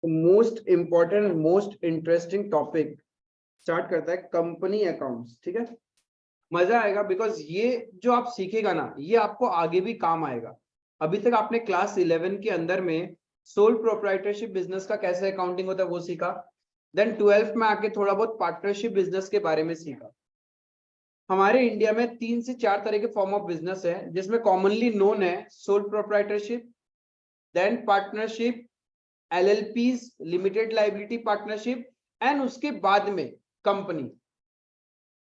Most important most interesting topic start करता है company accounts. ठीक है, मजा आएगा बिकॉज ये जो आप सीखेगा ना ये आपको आगे भी काम आएगा। अभी तक आपने क्लास 11 के अंदर में सोल प्रोप्राइटरशिप बिजनेस का कैसे अकाउंटिंग होता है वो सीखा, देन 12th में आके थोड़ा बहुत पार्टनरशिप बिजनेस के बारे में सीखा। हमारे इंडिया में 3 से 4 तरह के फॉर्म ऑफ बिजनेस है जिसमें कॉमनली नोन है sole proprietorship, then partnership, LLPs limited liability partnership, and उसके बाद में कंपनी।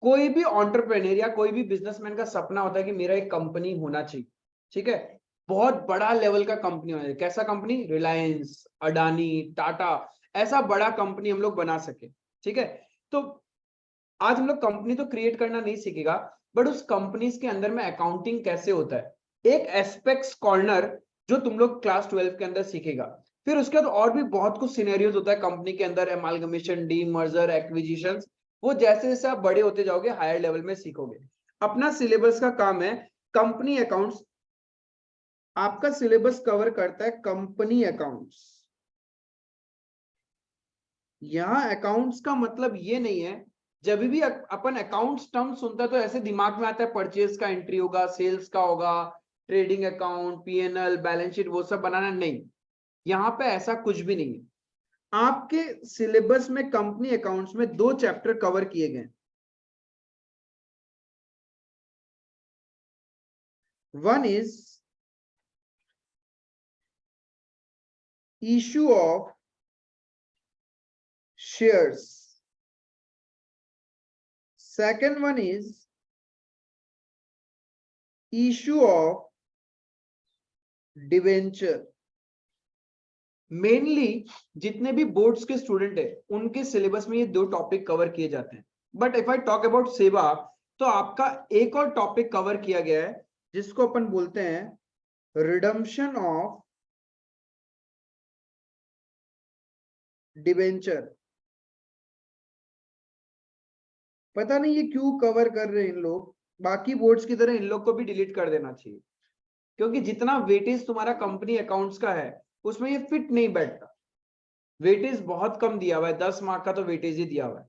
कोई भी एंटरप्रेन्योर या कोई भी बिजनेसमैन का सपना होता है कि मेरा एक कंपनी होना चाहिए। ठीक है, बहुत बड़ा लेवल का कंपनी होना चाहिए। कैसा कंपनी? रिलायंस, अडानी, टाटा, ऐसा बड़ा कंपनी हम लोग बना सके। ठीक है, तो आज हम लोग कंपनी तो क्रिएट करना नहीं सीखेगा, बट उस कंपनीज के अंदर में अकाउंटिंग कैसे होता है एक एस्पेक्ट्स कॉर्नर जो तुम लोग क्लास 12 के अंदर सीखेगा। फिर उसके बाद और भी बहुत कुछ सिनेरियोज होता है कंपनी के अंदर, एमालगमेशन, डी मर्जर, एक्विजिशन, वो जैसे जैसे आप बड़े होते जाओगे हायर लेवल में सीखोगे। अपना सिलेबस का काम है कंपनी अकाउंट्स। आपका सिलेबस कवर करता है कंपनी अकाउंट्स। यहां अकाउंट्स का मतलब ये नहीं है जब भी अपन अकाउंट्स टर्म सुनता है तो ऐसे दिमाग में आता है परचेज का एंट्री होगा, सेल्स का होगा, trading account, PNL, balance sheet, वो सब बनाना। नहीं, यहाँ पे ऐसा कुछ भी नहीं है। आपके सिलेबस में कंपनी अकाउंट्स में 2 चैप्टर कवर किए गए। One is issue of shares, second one is issue of debenture. Mainly जितने भी बोर्ड्स के स्टूडेंट है उनके सिलेबस में ये 2 टॉपिक कवर किए जाते हैं। But if I talk about सेवा तो आपका एक और टॉपिक कवर किया गया है जिसको अपन बोलते हैं रिडम्पशन ऑफ डिवेंचर। पता नहीं ये क्यों कवर कर रहे हैं इन लोग, बाकी बोर्ड्स की तरह इन लोग को भी डिलीट कर देना चाहिए, क्योंकि जितना वेटेज तुम्हारा कंपनी अकाउंट्स का है उसमें ये फिट नहीं बैठता। वेटेज बहुत कम दिया हुआ है, 10 मार्क का तो वेटेज ही दिया हुआ है।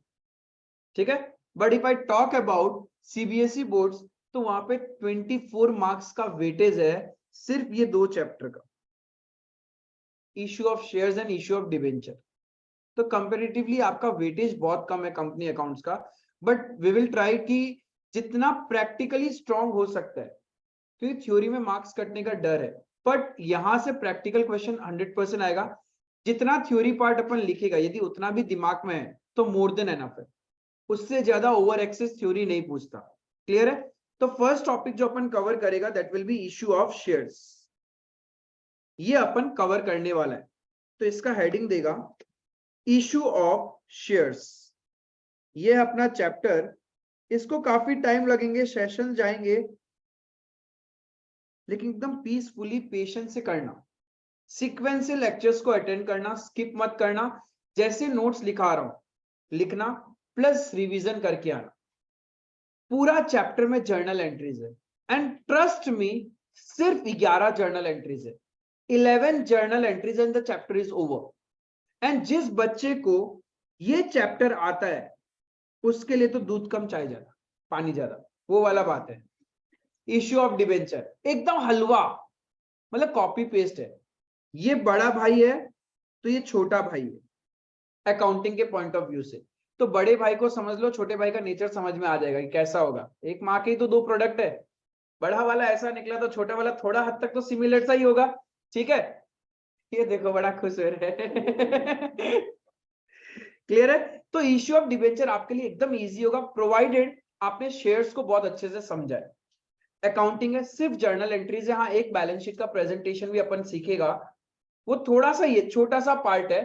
ठीक है, but if I talk about CBSE boards तो वहां पे 24 मार्क्स का वेटेज है सिर्फ ये 2 चैप्टर का, issue of shares and issue of debenture. तो कंपेरेटिवली आपका वेटेज बहुत कम है कंपनी अकाउंट्स का, बट वी विल ट्राई कि जितना प्रैक्टिकली स्ट्रांग हो सकता है, क्योंकि थ्योरी में मार्क्स कटने का डर है, बट यहां से प्रैक्टिकल क्वेश्चन 100% आएगा। जितना थ्योरी पार्ट अपन लिखेगा यदि उतना भी दिमाग में है तो मोर देन एनफ है, उससे ज्यादा ओवर एक्सेस थ्योरी नहीं पूछता। क्लियर है? तो फर्स्ट टॉपिक जो अपन कवर करेगा that will be issue of shares. ये अपन कवर करने वाला है, तो इसका हेडिंग देगा इश्यू ऑफ शेयर्स। ये अपना चैप्टर, इसको काफी टाइम लगेंगे, सेशन जाएंगे, लेकिन एकदम पीसफुली पेशेंस से करना। सीक्वेंस से लेक्चर्स को अटेंड करना, स्किप मत करना। जैसे नोट्स लिखा रहा हूं लिखना प्लस रिवीजन करके आना। पूरा चैप्टर में जर्नल एंट्रीज है, एंड ट्रस्ट मी सिर्फ 11 जर्नल एंट्रीज है। 11 journal entries and the chapter is over. And जिस बच्चे को ये चैप्टर आता है उसके लिए तो दूध कम चाय ज्यादा, पानी ज्यादा, वो वाला बात है। इश्यू ऑफ डिवेंचर एकदम हलवा, मतलब कॉपी पेस्ट है। ये बड़ा भाई है तो ये छोटा भाई है अकाउंटिंग के पॉइंट ऑफ व्यू से। तो बड़े भाई को समझ लो, छोटे भाई का नेचर समझ में आ जाएगा कि कैसा होगा। एक माँ के ही तो 2 प्रोडक्ट है, बड़ा वाला ऐसा निकला तो छोटा वाला थोड़ा हद तक तो सिमिलर सा ही होगा। ठीक है, ये देखो बड़ा खुश हो रहे हैं। क्लियर है? तो इश्यू ऑफ डिबेंचर आपके लिए एकदम इजी होगा प्रोवाइडेड आपने शेयर्स को बहुत अच्छे से समझा है। अकाउंटिंग है, सिर्फ जर्नल एंट्रीज है। हाँ, एक बैलेंस शीट का प्रेजेंटेशन भी अपन सीखेगा, वो थोड़ा सा ये छोटा सा पार्ट है,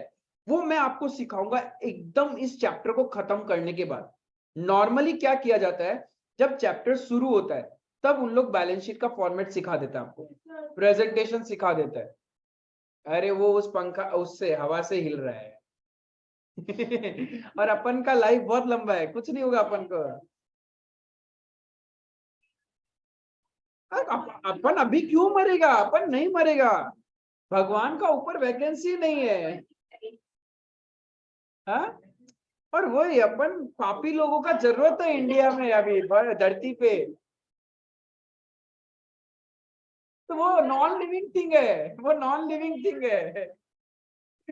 वो मैं आपको सिखाऊंगा एकदम इस चैप्टर को खत्म करने के बाद। नॉर्मली क्या किया जाता है, जब चैप्टर शुरू होता है तब उन लोग बैलेंस शीट का फॉर्मेट सिखा देता है, आपको प्रेजेंटेशन सिखा देता है। अरे वो उस पंखा उससे हवा से हिल रहा है। और अपन का लाइफ बहुत लंबा है, कुछ नहीं होगा अपन को। अपन अभी क्यों मरेगा? अपन नहीं मरेगा, भगवान का ऊपर वैकेंसी नहीं है। हाँ, और वही अपन पापी लोगों का जरूरत है इंडिया में अभी धरती पे, तो वो नॉन लिविंग थिंग है, वो नॉन लिविंग थिंग है।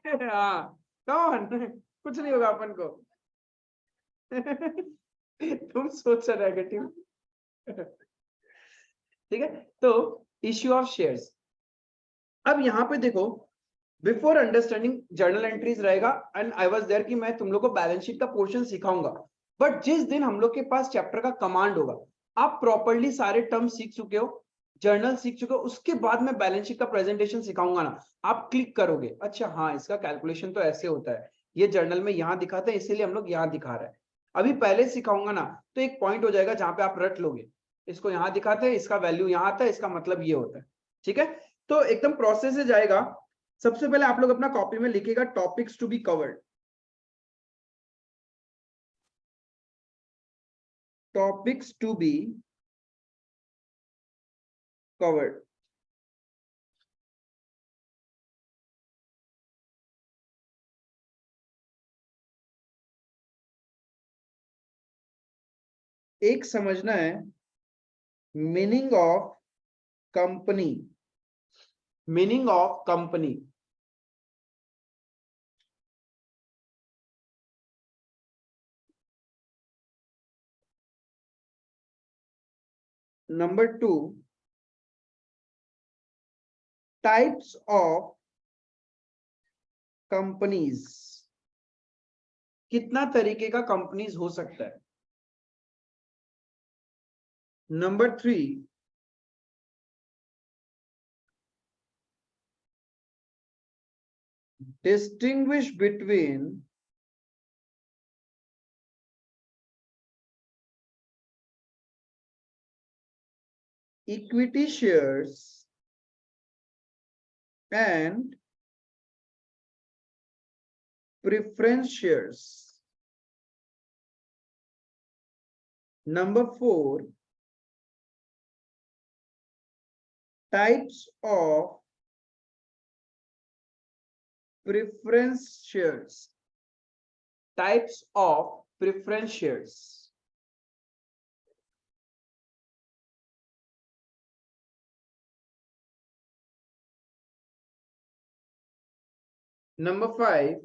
हाँ, कौन, कुछ नहीं होगा अपन को। तुम सोच नेगेटिव। ठीक है, तो इश्यू ऑफ शेयर्स। अब यहाँ पे देखो, बिफोर अंडरस्टैंडिंग जर्नल एंट्रीज रहेगा एंड आई वाज देयर कि मैं तुम लोग को बैलेंस शीट का पोर्शन सिखाऊंगा। बट जिस दिन हम लोग के पास चैप्टर का कमांड होगा, आप प्रॉपर्ली सारे टर्म सीख चुके हो, जर्नल सीख चुके हो, उसके बाद मैं बैलेंस शीट का प्रेजेंटेशन सिखाऊंगा ना, आप क्लिक करोगे, अच्छा हाँ इसका कैलकुलेशन तो ऐसे होता है, ये जर्नल में यहाँ दिखाते हैं इसीलिए हम लोग यहाँ दिखा रहे हैं। अभी पहले सिखाऊंगा ना, तो एक पॉइंट हो जाएगा जहां पे आप रट लोगे, इसको यहाँ दिखाते हैं, इसका वैल्यू यहाँ आता है, इसका मतलब ये होता है। ठीक है, तो एकदम प्रोसेस से जाएगा। सबसे पहले आप लोग अपना कॉपी में लिखिएगा topics to be covered, topics to be covered. एक समझना है meaning of company, meaning of company. Number 2, types of companies, कितना तरीके का कंपनीज हो सकता है। Number 3, distinguish between equity shares and preference shares. Number 4, types of preference shares, types of preference shares. Number 5,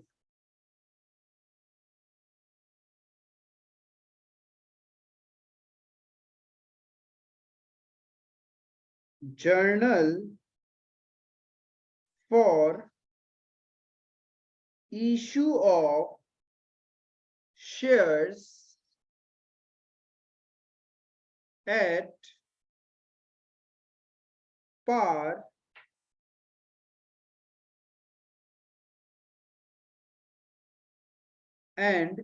journal for issue of shares at par and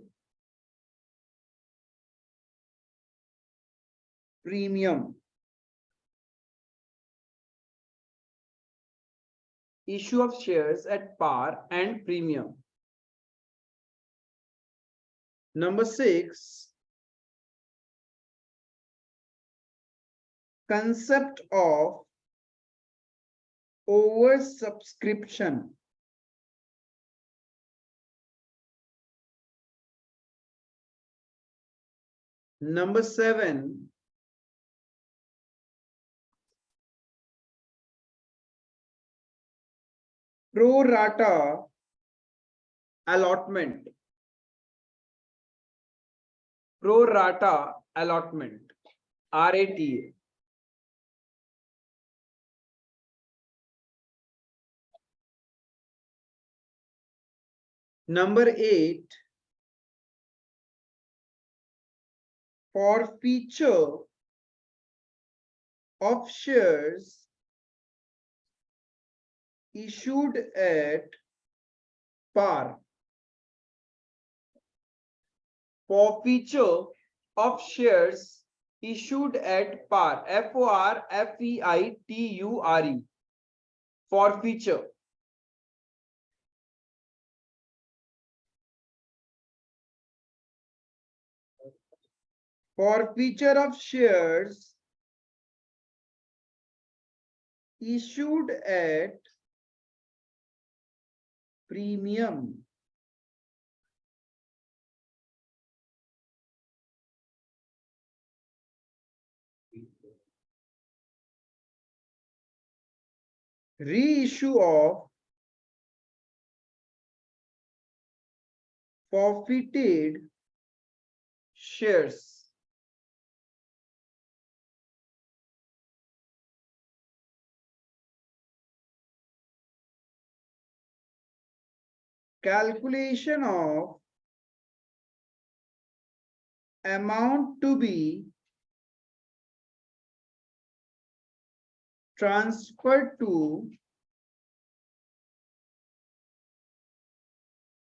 premium. Issue of shares at par and premium. Number 6, concept of oversubscription. Number 7, pro rata allotment, pro rata allotment, RATA. Number 8, forfeiture of shares issued at par. Forfeiture of shares issued at par. FORFEITURE. Forfeiture. Forfeiture of shares issued at premium. reissue of forfeited shares. Calculation of amount to be transferred to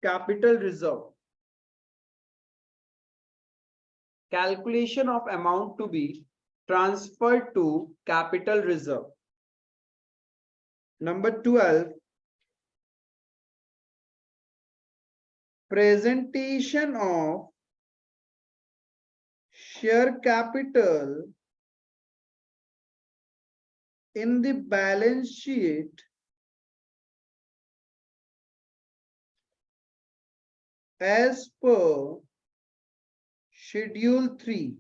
capital reserve. Calculation of amount to be transferred to capital reserve. Number 12, presentation of share capital in the balance sheet as per Schedule 3.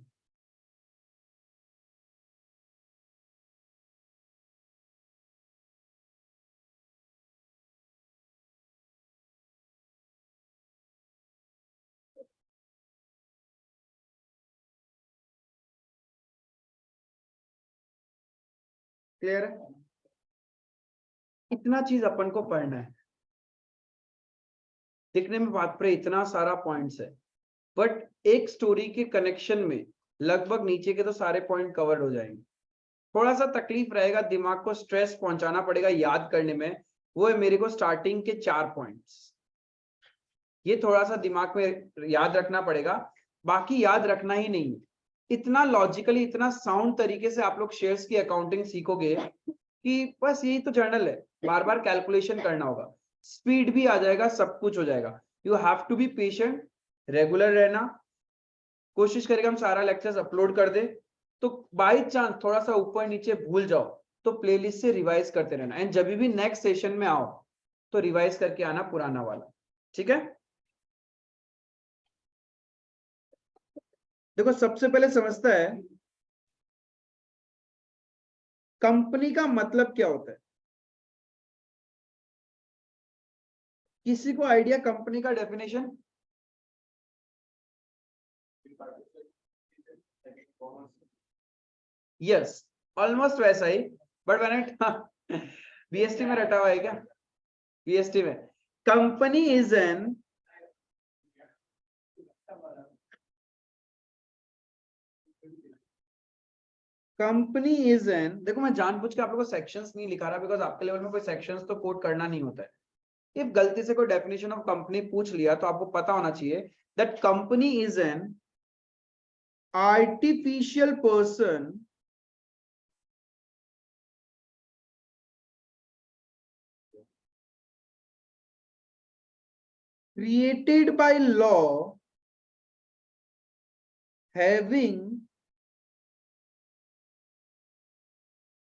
Clear है? इतना चीज अपन को पढ़ना है। दिखने में बात पर इतना सारा पॉइंट्स है, बट एक स्टोरी के कनेक्शन में लगभग नीचे के तो सारे पॉइंट कवर हो जाएंगे। थोड़ा सा तकलीफ रहेगा, दिमाग को स्ट्रेस पहुंचाना पड़ेगा याद करने में, वो है मेरे को स्टार्टिंग के 4 पॉइंट्स। ये थोड़ा सा दिमाग में याद रखना पड़ेगा, बाकी याद रखना ही नहीं है। इतना लॉजिकली, इतना साउंड तरीके से आप लोग शेयर्स की अकाउंटिंग सीखोगे कि बस यही तो जर्नल है, बार बार कैलकुलेशन करना होगा, स्पीड भी आ जाएगा, सब कुछ हो जाएगा। You have to be patient, regular रहना, कोशिश करेगा हम सारा लेक्चर्स अपलोड कर दे। तो बाई चांस थोड़ा सा ऊपर नीचे भूल जाओ तो प्लेलिस्ट से रिवाइज करते रहना, एंड जब भी नेक्स्ट सेशन में आओ तो रिवाइज करके आना पुराना वाला। ठीक है? देखो सबसे पहले समझता है कंपनी का मतलब क्या होता है। किसी को आइडिया कंपनी का डेफिनेशन? यस, ऑलमोस्ट वैसा ही, बट मैंने बीएसटी में रटा हुआ है क्या? बीएसटी में कंपनी इज एन देखो मैं जानबूझ के आप लोगों को सेक्शंस नहीं लिखा रहा, बिकॉज आपके लेवल में कोई सेक्शंस तो कोड करना नहीं होता है। इफ गलती से कोई डेफिनेशन ऑफ कंपनी पूछ लिया तो आपको पता होना चाहिए that company is an artificial person created by law having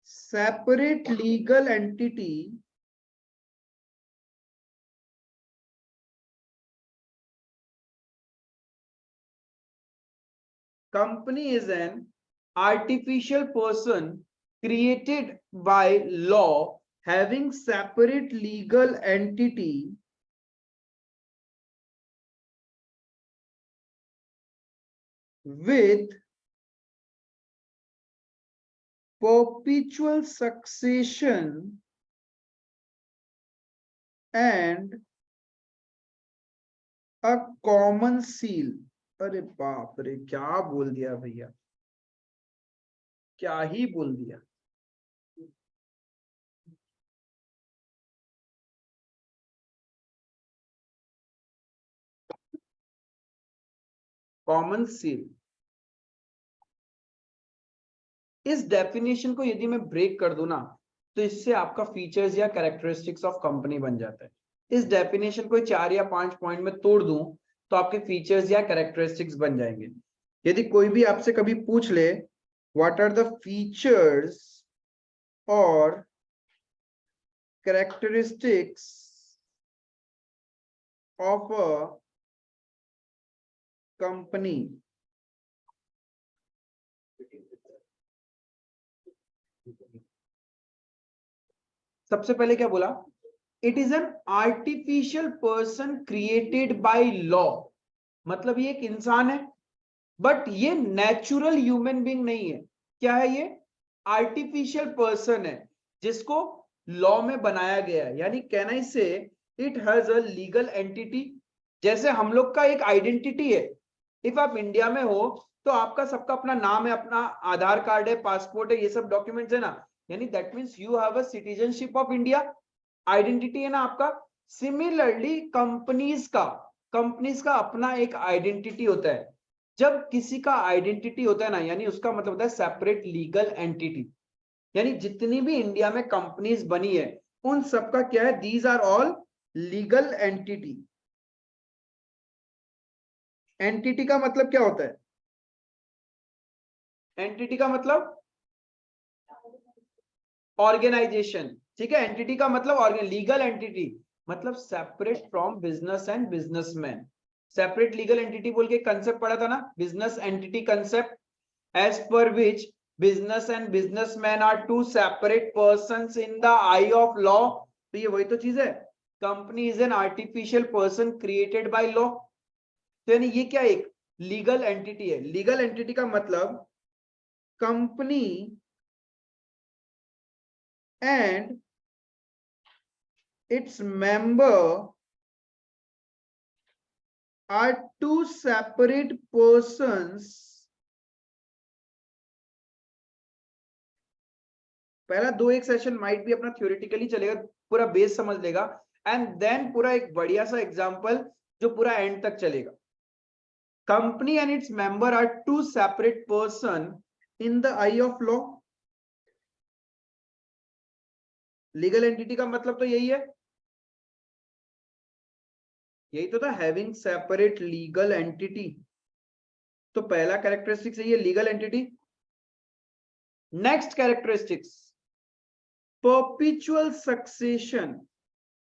separate legal entity company is an artificial person created by law having separate legal entity with perpetual succession and a common seal। अरे बाप रे, क्या बोल दिया भैया, क्या ही बोल दिया। कॉमन सील, इस डेफिनेशन को यदि मैं ब्रेक कर दूं ना तो इससे आपका फीचर्स या कैरेक्टरिस्टिक्स ऑफ कंपनी बन जाता है। इस डेफिनेशन को 4 या 5 पॉइंट में तोड़ दूं तो आपके फीचर्स या कैरेक्टरिस्टिक्स बन जाएंगे। यदि कोई भी आपसे कभी पूछ ले व्हाट आर द फीचर्स और कैरेक्टरिस्टिक्स ऑफ अ कंपनी, सबसे पहले क्या बोला, it is an artificial person created by law, मतलब ये एक इंसान है बट ये नेचुरल ह्यूमन बीइंग नहीं है। क्या है ये, आर्टिफिशियल पर्सन है जिसको लॉ में बनाया गया है, यानी कैन आई से it has a legal entity. जैसे हम लोग का एक आइडेंटिटी है, इफ आप इंडिया में हो तो आपका सबका अपना नाम है, अपना आधार कार्ड है, पासपोर्ट है, ये सब डॉक्यूमेंट्स है ना, यानी that means you have a citizenship of India, identity है ना आपका। सिमिलरली कंपनीज का अपना एक आइडेंटिटी होता है। जब किसी का आइडेंटिटी होता है ना, यानी उसका मतलब होता है सेपरेट लीगल एंटिटी। यानी जितनी भी इंडिया में कंपनीज बनी है उन सबका क्या है, these are all legal entity. Entity का मतलब क्या होता है, एंटिटी का मतलब ऑर्गेनाइजेशन, ठीक है। एंटिटी का मतलब लीगल एंटिटी मतलब separate from business and businessman. Separate legal entity बोल के कंसेप्ट पढ़ा था ना, business entity concept, as per which business and businessmen are two separate persons in the eye of law। तो ये वही तो चीज है, company is an artificial person created by law. तो यानी ये क्या एक लीगल एंटिटी है। लीगल एंटिटी का मतलब company and its member are two separate persons। पहला दो एक सेशन माइट भी अपना थ्योरेटिकली चलेगा, पूरा बेस समझ लेगा, एंड देन पूरा एक बढ़िया सा एग्जांपल जो पूरा एंड तक चलेगा। Company and its member are two separate person in the eye of law. Legal entity का मतलब तो यही है, यही तो था, हैविंग सेपरेट लीगल एंटिटी। तो पहला कैरेक्टरिस्टिक्स है ये legal entity. Next characteristics perpetual succession।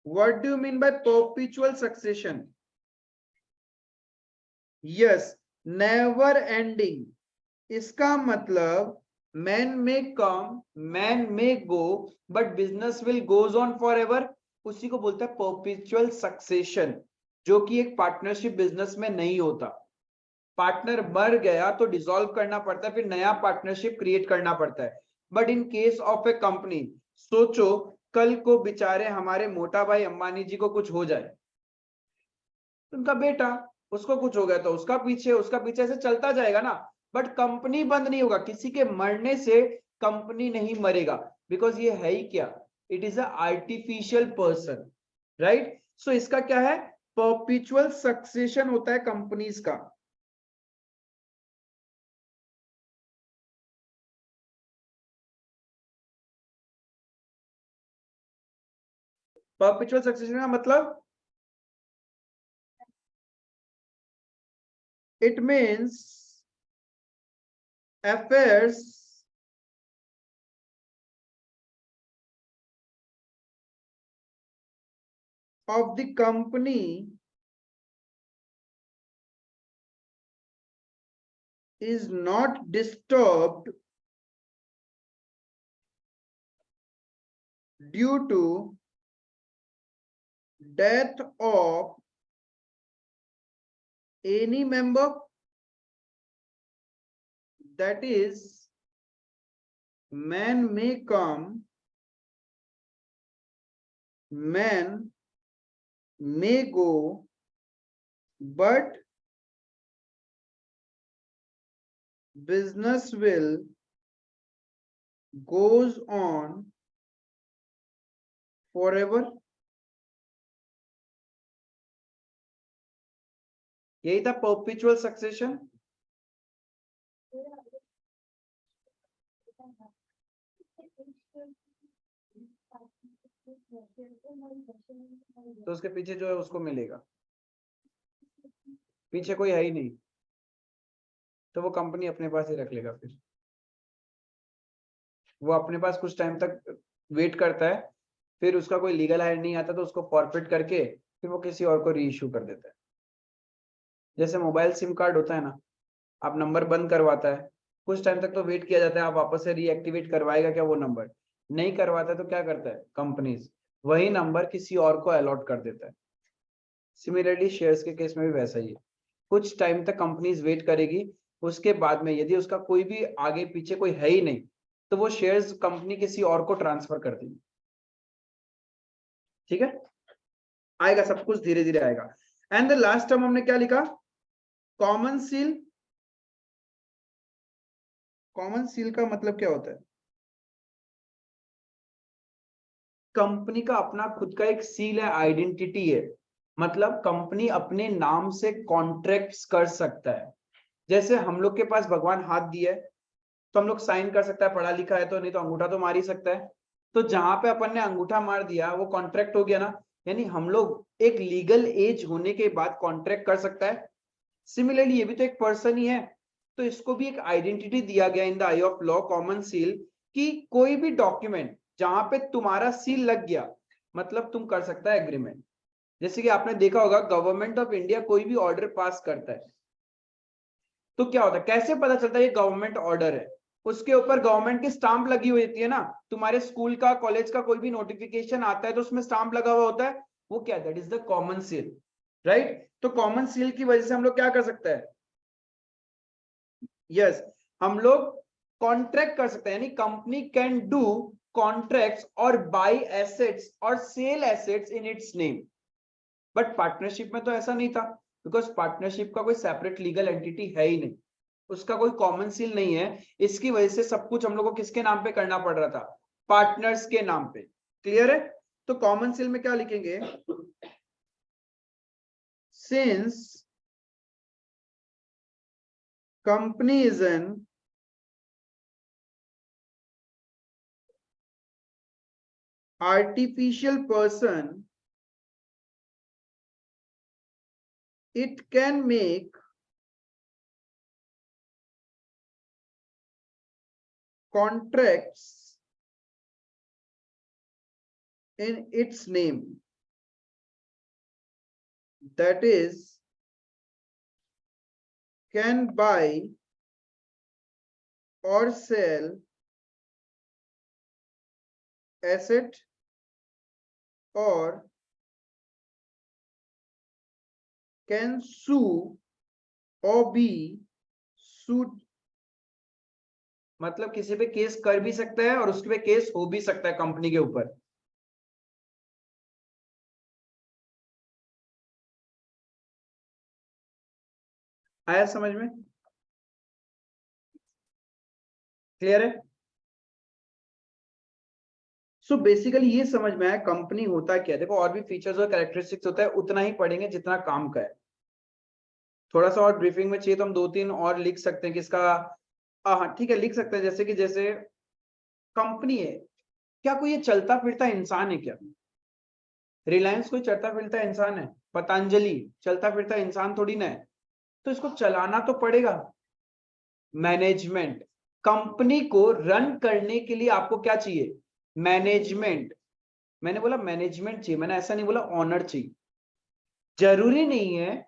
What do you mean by perpetual succession? Yes, never ending। इसका मतलब man may come, man may go, but business will goes on forever। उसी को बोलते हैं perpetual succession, जो कि एक पार्टनरशिप बिजनेस में नहीं होता। पार्टनर मर गया तो डिसॉल्व करना पड़ता है, फिर नया पार्टनरशिप क्रिएट करना पड़ता है। But in case of A company, सोचो कल को बेचारे हमारे मोटा भाई अंबानी जी को कुछ हो जाए, उनका बेटा, उसको कुछ हो गया तो उसका पीछे से चलता जाएगा ना। बट कंपनी बंद नहीं होगा, किसी के मरने से कंपनी नहीं मरेगा, बिकॉज ये है ही क्या, it is a artificial person, right. So इसका क्या है, परपेचुअल सक्सेशन होता है कंपनीज का। परपेचुअल सक्सेशन का मतलब it means affairs of the company is not disturbed due to death of any member। that is, man may come, man may go, but business will goes on forever। यही था perpetual succession. तो उसके पीछे जो है उसको मिलेगा, पीछे कोई है ही नहीं तो वो कंपनी अपने पास ही रख लेगा। फिर वो अपने पास कुछ टाइम तक वेट करता है, फिर उसका कोई लीगल हायर नहीं आता तो उसको फॉरफिट करके फिर वो किसी और को री इश्यू कर देता है। जैसे मोबाइल सिम कार्ड होता है ना, आप नंबर बंद करवाता है, कुछ टाइम तक तो वेट किया जाता है, आप वापस से रीएक्टिवेट करवाएगा क्या वो नंबर, नहीं करवाता है तो क्या करता है कंपनीज, वही नंबर किसी और को अलॉट कर देता है। सिमिलरली शेयर्स के केस में भी वैसा ही है, कुछ टाइम तक कंपनीज वेट करेगी, उसके बाद में यदि उसका कोई भी आगे पीछे कोई है ही नहीं तो वो शेयर्स कंपनी किसी और को ट्रांसफर कर देगी। ठीक है, आएगा सब कुछ धीरे धीरे आएगा। एंड द लास्ट टर्म हमने क्या लिखा, कॉमन सील। कॉमन सील का मतलब क्या होता है, कंपनी का अपना खुद का एक सील है, आइडेंटिटी है, मतलब कंपनी अपने नाम से कॉन्ट्रैक्ट्स कर सकता है। जैसे हम लोग के पास भगवान हाथ दिया है तो हम लोग साइन कर सकता है, पढ़ा लिखा है तो, नहीं तो अंगूठा तो मार ही सकता है। तो जहां पे अपन ने अंगूठा मार दिया वो कॉन्ट्रैक्ट हो गया ना, यानी हम लोग एक लीगल एज होने के बाद कॉन्ट्रैक्ट कर सकता है। सिमिलरली ये भी तो एक पर्सन ही है, तो इसको भी एक आइडेंटिटी दिया गया इन the eye of law, common seal, कि कोई भी डॉक्यूमेंट जहां पे तुम्हारा सील लग गया मतलब तुम कर सकता है एग्रीमेंट। जैसे कि आपने देखा होगा गवर्नमेंट ऑफ इंडिया कोई भी ऑर्डर पास करता है तो क्या होता है, कैसे पता चलता है ये गवर्नमेंट ऑर्डर है, उसके ऊपर गवर्नमेंट की स्टाम्प लगी हुई होती है ना। तुम्हारे स्कूल का कॉलेज का कोई भी नोटिफिकेशन आता है तो उसमें स्टाम्प लगा हुआ होता है, वो क्या, that is the common seal, right. तो कॉमन सील की वजह से हम लोग क्या कर सकते हैं, यस, हम लोग कॉन्ट्रैक्ट कर सकते हैं, यानी कंपनी कैन डू कॉन्ट्रैक्ट्स और बाय एसेट्स और sell assets in its name. But partnership में तो ऐसा नहीं था, बिकॉज पार्टनरशिप का कोई सेपरेट लीगल एंटिटी है ही नहीं, उसका कोई कॉमन सील नहीं है। इसकी वजह से सब कुछ हम लोग को किसके नाम पे करना पड़ रहा था, पार्टनर्स के नाम पे। क्लियर है, तो कॉमन सील में क्या लिखेंगे, since company is an artificial person, it can make contracts in its name, that is can buy or sell asset or can sue or be sued, मतलब किसी पे केस कर भी सकता है और उसके पे केस हो भी सकता है कंपनी के ऊपर। आया समझ में, क्लियर है। सो बेसिकली ये समझ में आया कंपनी होता क्या है। देखो और भी फीचर्स और कैरेक्टरिस्टिक्स होता है, उतना ही पढ़ेंगे जितना काम का है। थोड़ा सा और ब्रीफिंग में चाहिए तो हम 2-3 और लिख सकते हैं कि इसका, हाँ ठीक है लिख सकते हैं। जैसे कि जैसे कंपनी है, क्या कोई ये चलता फिरता इंसान है क्या, रिलायंस कोई चलता फिरता इंसान है, पतंजलि चलता फिरता इंसान थोड़ी ना है, तो इसको चलाना तो पड़ेगा। मैनेजमेंट, कंपनी को रन करने के लिए आपको क्या चाहिए, मैनेजमेंट। मैंने बोला मैनेजमेंट चाहिए, मैंने ऐसा नहीं बोला ऑनर चाहिए। जरूरी नहीं है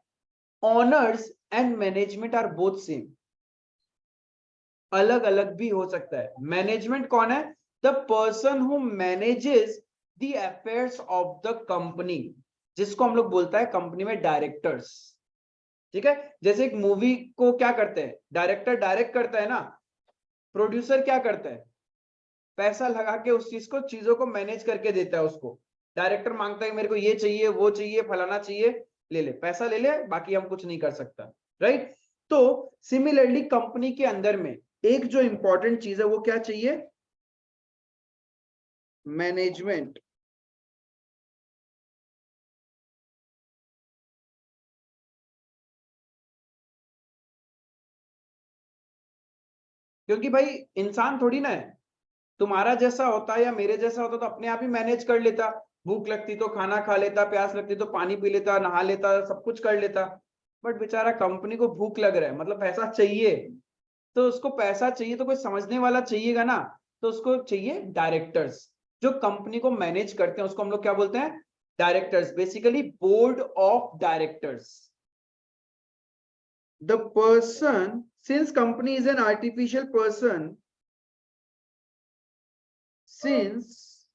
owners and management are both same, अलग अलग भी हो सकता है। मैनेजमेंट कौन है, the person who manages the affairs of the company, जिसको हम लोग बोलता है कंपनी में डायरेक्टर्स। ठीक है, जैसे एक मूवी को क्या करते हैं, डायरेक्टर डायरेक्ट करता है ना, प्रोड्यूसर क्या करता है, पैसा लगा के उस चीज को, चीजों को मैनेज करके देता है उसको। डायरेक्टर मांगता है मेरे को ये चाहिए वो चाहिए फलाना चाहिए, ले ले पैसा ले ले, बाकी हम कुछ नहीं कर सकता, राइट। तो सिमिलरली कंपनी के अंदर में एक जो इंपॉर्टेंट चीज है वो क्या चाहिए, मैनेजमेंट। क्योंकि भाई इंसान थोड़ी ना है, तुम्हारा जैसा होता या मेरे जैसा होता तो अपने आप ही मैनेज कर लेता, भूख लगती तो खाना खा लेता, प्यास लगती तो पानी पी लेता, नहा लेता, सब कुछ कर लेता। बट बेचारा कंपनी को भूख लग रहा है, मतलब पैसा चाहिए, तो उसको पैसा चाहिए तो कोई समझने वाला चाहिएगा ना, तो उसको चाहिए डायरेक्टर्स, जो कंपनी को मैनेज करते हैं, उसको हम लोग क्या बोलते हैं, directors, basically board of directors. The person, since company is an artificial person, since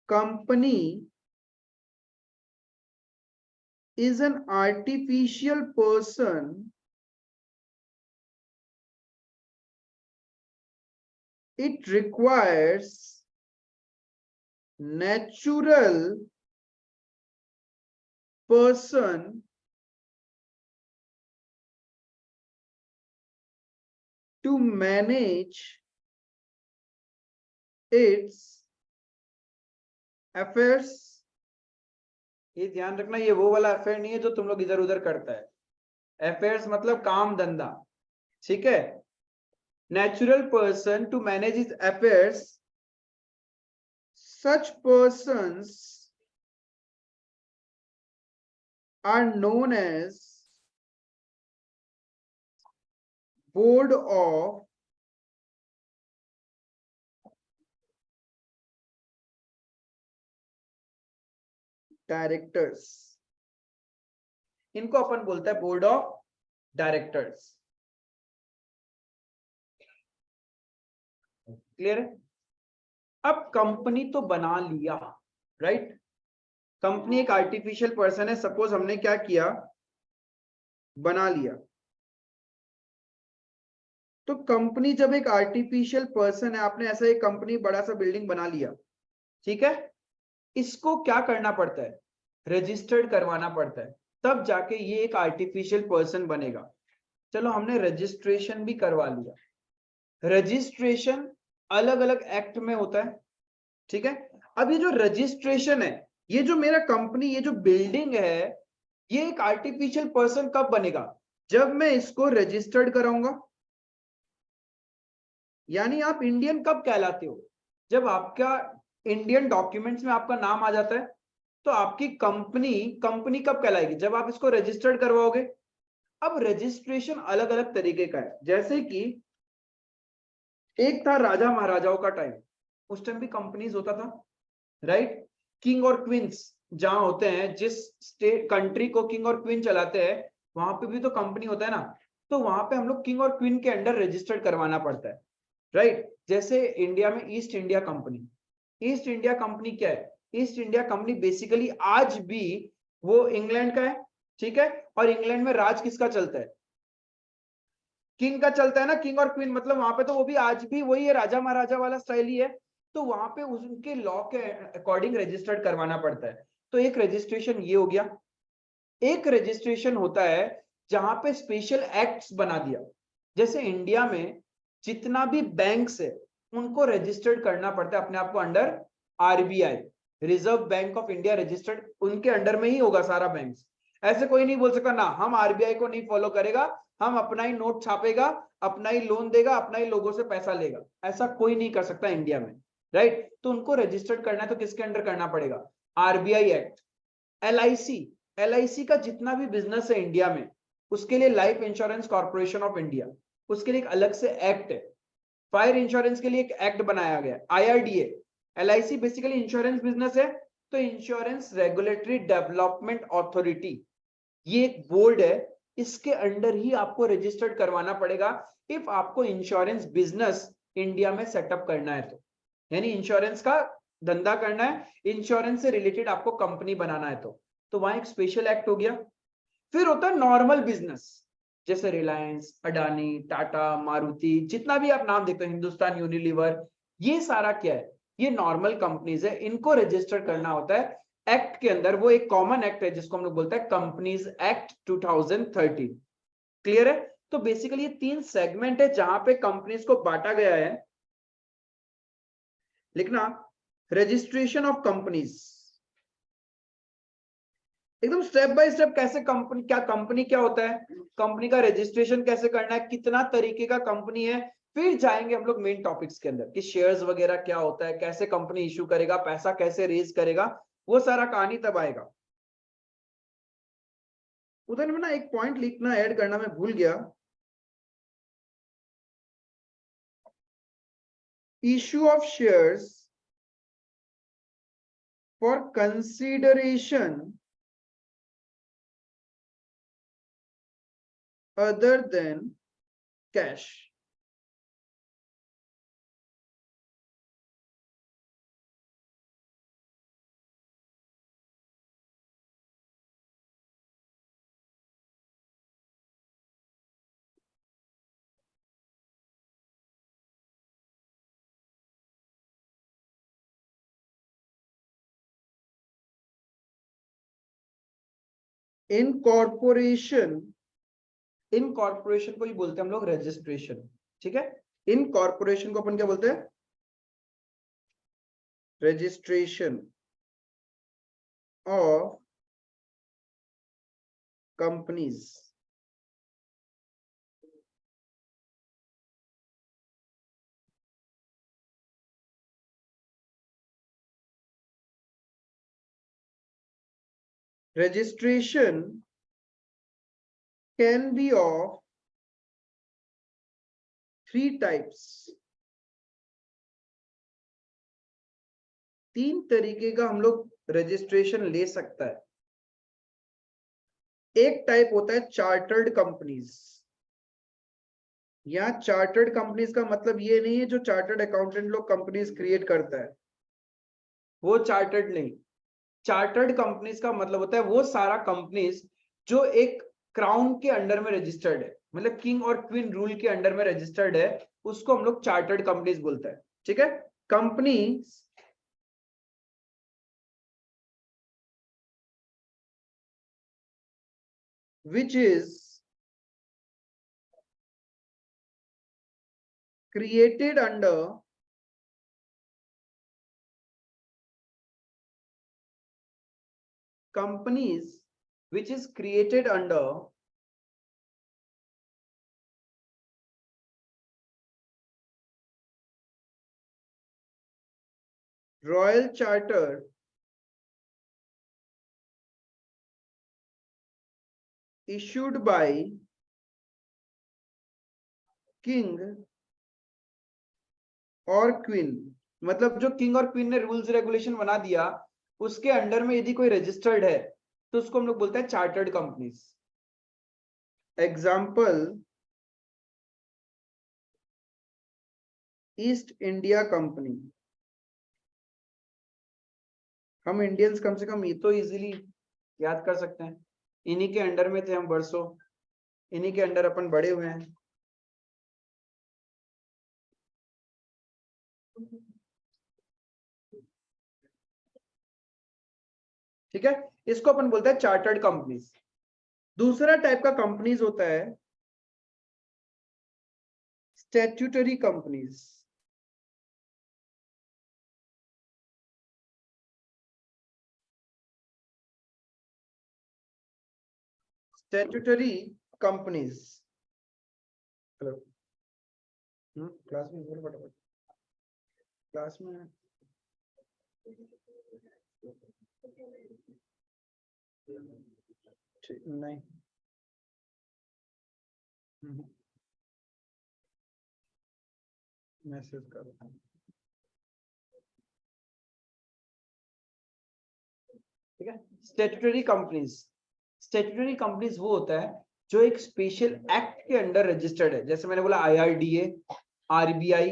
company is an artificial person, it requires natural person to manage its affairs. ये ध्यान रखना, ये वो वाला अफेयर नहीं है जो तुम लोग इधर उधर करता है। अफेयर्स मतलब काम धंधा, ठीक है। Natural person to manage his affairs, such persons are known as board of directors. इनको अपन बोलते हैं बोर्ड ऑफ डायरेक्टर्स। क्लियर है? अब कंपनी तो बना लिया, राइट। कंपनी एक आर्टिफिशियल पर्सन है, सपोज हमने क्या किया, बना लिया। तो कंपनी जब एक आर्टिफिशियल पर्सन है, आपने ऐसा एक कंपनी बड़ा सा बिल्डिंग बना लिया, ठीक है। इसको क्या करना पड़ता है, रजिस्टर्ड करवाना पड़ता है, तब जाके ये एक आर्टिफिशियल पर्सन बनेगा। चलो हमने रजिस्ट्रेशन भी करवा लिया। रजिस्ट्रेशन अलग अलग एक्ट में होता है, ठीक है। अब ये जो रजिस्ट्रेशन है, ये जो मेरा कंपनी, ये जो बिल्डिंग है, ये एक आर्टिफिशियल पर्सन कब बनेगा, जब मैं इसको रजिस्टर्ड कराऊंगा। यानी आप इंडियन कब कहलाते हो, जब आपका इंडियन डॉक्यूमेंट्स में आपका नाम आ जाता है, तो आपकी कंपनी कब कहलाएगी, जब आप इसको रजिस्टर्ड करवाओगे। अब रजिस्ट्रेशन अलग अलग तरीके का है, जैसे कि एक था राजा महाराजाओं का टाइम, उस टाइम भी कंपनीज होता था, राइट। किंग और क्वींस जहां होते हैं, जिस स्टेट कंट्री को किंग और क्वीन चलाते हैं, वहां पे भी तो कंपनी होता है ना। तो वहां पे हम लोग किंग और क्वीन के अंडर रजिस्टर्ड करवाना पड़ता है, राइट। जैसे इंडिया में east India company, east India company क्या है, ईस्ट इंडिया कंपनी बेसिकली आज भी वो इंग्लैंड का है, ठीक है। और इंग्लैंड में राज किसका चलता है, किंग का चलता है ना, किंग और क्वीन, मतलब वहां पे तो वो भी आज भी वही है, राजा महाराजा वाला स्टाइल ही है। तो वहां पे उनके लॉ के अकॉर्डिंग रजिस्टर्ड करवाना पड़ता है। तो एक रजिस्ट्रेशन ये हो गया। एक रजिस्ट्रेशन होता है जहां पे स्पेशल एक्ट्स बना दिया, जैसे इंडिया में जितना भी बैंक्स है उनको रजिस्टर्ड करना पड़ता है अपने आप को under RBI, reserve bank of India, registered उनके अंडर में ही होगा सारा बैंक्स। ऐसे कोई नहीं बोल सकता ना हम आरबीआई को नहीं फॉलो करेगा, हम अपना ही नोट छापेगा, अपना ही लोन देगा, अपना ही लोगों से पैसा लेगा, ऐसा कोई नहीं कर सकता इंडिया में, राइट। तो उनको रजिस्टर्ड करना है तो किसके अंडर करना पड़ेगा, आरबीआई एक्ट। एलआईसी का जितना भी बिजनेस है इंडिया में, उसके लिए life insurance corporation of India, उसके लिए एक अलग से एक्ट है। फायर इंश्योरेंस के लिए एक एक्ट बनाया गया, IRDA. LIC basically insurance business है, तो इंश्योरेंस रेगुलेटरी डेवलपमेंट अथॉरिटी, ये एक बोर्ड है, इसके अंडर ही आपको रजिस्टर्ड करवाना पड़ेगा इफ आपको इंश्योरेंस बिजनेस इंडिया में सेटअप करना है तो, यानी इंश्योरेंस का धंधा करना है, इंश्योरेंस से रिलेटेड आपको कंपनी बनाना है तो वहां एक स्पेशल एक्ट हो गया। फिर होता है नॉर्मल बिजनेस, जैसे रिलायंस, अडानी, टाटा, मारुति, जितना भी आप नाम देखते हो, हिंदुस्तान यूनिलीवर, ये सारा क्या है, ये नॉर्मल कंपनीज है, इनको रजिस्टर करना होता है एक्ट के अंदर। वो एक कॉमन एक्ट है जिसको हम लोग बोलते हैं कंपनीज एक्ट 2013। क्लियर है? तो बेसिकली ये तीन सेगमेंट है जहां पे कंपनीज को बांटा गया है। लिखना, रजिस्ट्रेशन ऑफ कंपनीज, एकदम स्टेप बाय स्टेप, कैसे कंपनी क्या होता है, कंपनी का रजिस्ट्रेशन कैसे करना है, कितना तरीके का कंपनी है। फिर जाएंगे हम लोग मेन टॉपिक्स के अंदर कि शेयर्स वगैरह क्या होता है, कैसे कंपनी इश्यू करेगा, पैसा कैसे रेज करेगा, वो सारा कहानी तब आएगा। उधर में ना एक पॉइंट लिखना, ऐड करना मैं भूल गया। Issue of shares for consideration other than cash। Incorporation, incorporation को ही बोलते हैं हम लोग रजिस्ट्रेशन, ठीक है। इनकॉर्पोरेशन को अपन क्या बोलते हैं? Registration of companies. registration can be of 3 types, 3 तरीके का हम लोग रजिस्ट्रेशन ले सकता है। एक टाइप होता है चार्टर्ड कंपनीज। या चार्टर्ड कंपनीज का मतलब ये नहीं है जो चार्टर्ड अकाउंटेंट लोग कंपनीज क्रिएट करता है, वो चार्टर्ड नहीं। चार्टर्ड कंपनीज का मतलब होता है वो सारा कंपनीज जो एक क्राउन के अंडर में रजिस्टर्ड है, मतलब किंग और क्वीन रूल के अंडर में रजिस्टर्ड है, उसको हम लोग चार्टर्ड कंपनीज बोलते हैं, ठीक है। Company which is created under companies which is created under Royal Charter issued by King और क्वीन, मतलब जो किंग और क्वीन ने रूल्स रेगुलेशन बना दिया उसके अंडर में यदि कोई रजिस्टर्ड है तो उसको हम लोग बोलते हैं chartered companies. Example east India company. हम इंडियंस कम से कम ये तो इजीली याद कर सकते हैं, इन्हीं के अंडर में थे हम बरसों, इन्हीं के अंडर अपन बड़े हुए हैं। ठीक है, इसको अपन बोलते हैं चार्टर्ड कंपनीज। दूसरा टाइप का कंपनीज होता है statutory companies. Statutory companies. Hello, class में बोल फटाफट, क्लास में ठीक नहीं। मैसेज कर, ठीक है। स्टैट्यूटरी कंपनीज, स्टैट्यूटरी कंपनीज वो होता है जो एक स्पेशल एक्ट के अंडर रजिस्टर्ड है, जैसे मैंने बोला IRDA, RBI।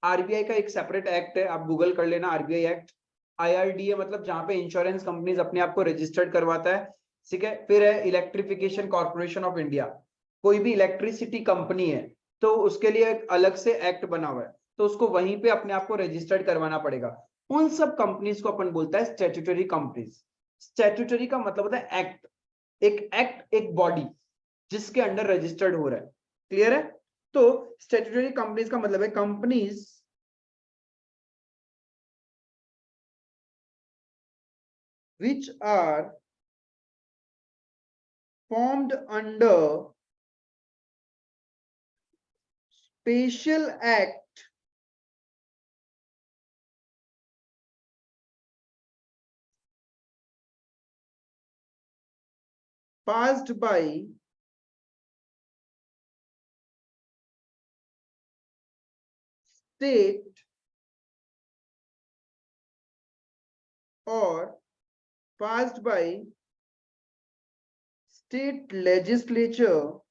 RBI का एक सेपरेट एक्ट है, आप गूगल कर लेना RBI एक्ट। IRDA मतलब जहां पे इंश्योरेंस कंपनीज अपने आप को रजिस्टर्ड करवाता है, ठीक है। फिर है इलेक्ट्रिफिकेशन कॉर्पोरेशन ऑफ इंडिया, कोई भी इलेक्ट्रिसिटी कंपनी है तो उसके लिए एक अलग से एक्ट बना हुआ है, तो उसको वहीं पे अपने आप को रजिस्टर्ड करवाना पड़ेगा। उन सब कंपनीज को अपन बोलता है स्टैट्यूटरी कंपनीज। स्टैट्यूटरी का मतलब होता है एक्ट, एक एक्ट, एक बॉडी जिसके अंडर रजिस्टर्ड हो रहा है। क्लियर है? तो स्टैट्यूटरी कंपनीज का मतलब है companies which are formed under special act passed by state or passed by state legislature,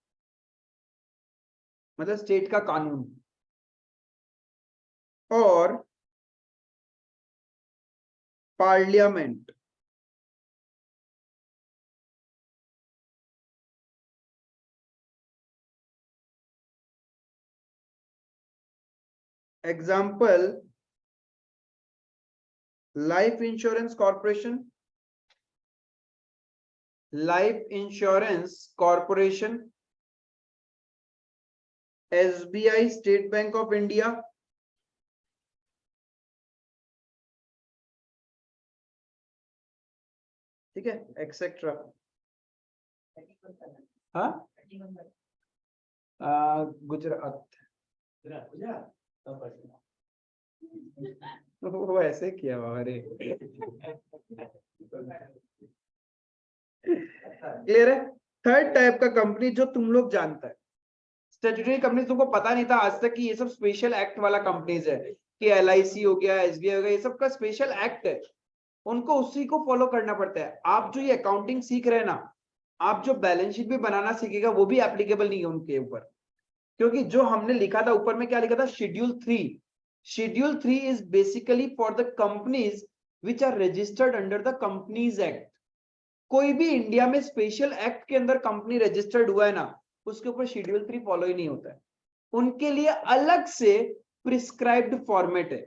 मतलब स्टेट का कानून, और parliament. Example life insurance corporation, life insurance corporation, SBI state bank of India, ठीक है, etcetera. हाँ, गुजरात, वो ऐसे किया अरे क्लियर है। थर्ड टाइप का कंपनी जो तुम लोग जानता है, स्टैट्यूटरी कंपनी तुमको पता नहीं था आज तक कि ये सब स्पेशल एक्ट वाला कंपनीज है, कि LIC हो गया, SBI हो गया, ये सब का स्पेशल एक्ट है, उनको उसी को फॉलो करना पड़ता है। आप जो ये अकाउंटिंग सीख रहे हैं ना, आप जो बैलेंस शीट भी बनाना सीखेगा वो भी एप्लीकेबल नहीं है उनके ऊपर, क्योंकि जो हमने लिखा था ऊपर में क्या लिखा था, schedule 3 is basically for the companies which are registered under the companies act. कोई भी इंडिया में स्पेशल एक्ट के अंदर कंपनी रजिस्टर्ड हुआ है ना, उसके ऊपर शेड्यूल 3 फॉलो ही नहीं होता है। उनके लिए अलग से प्रिस्क्राइब्ड फॉर्मेट है।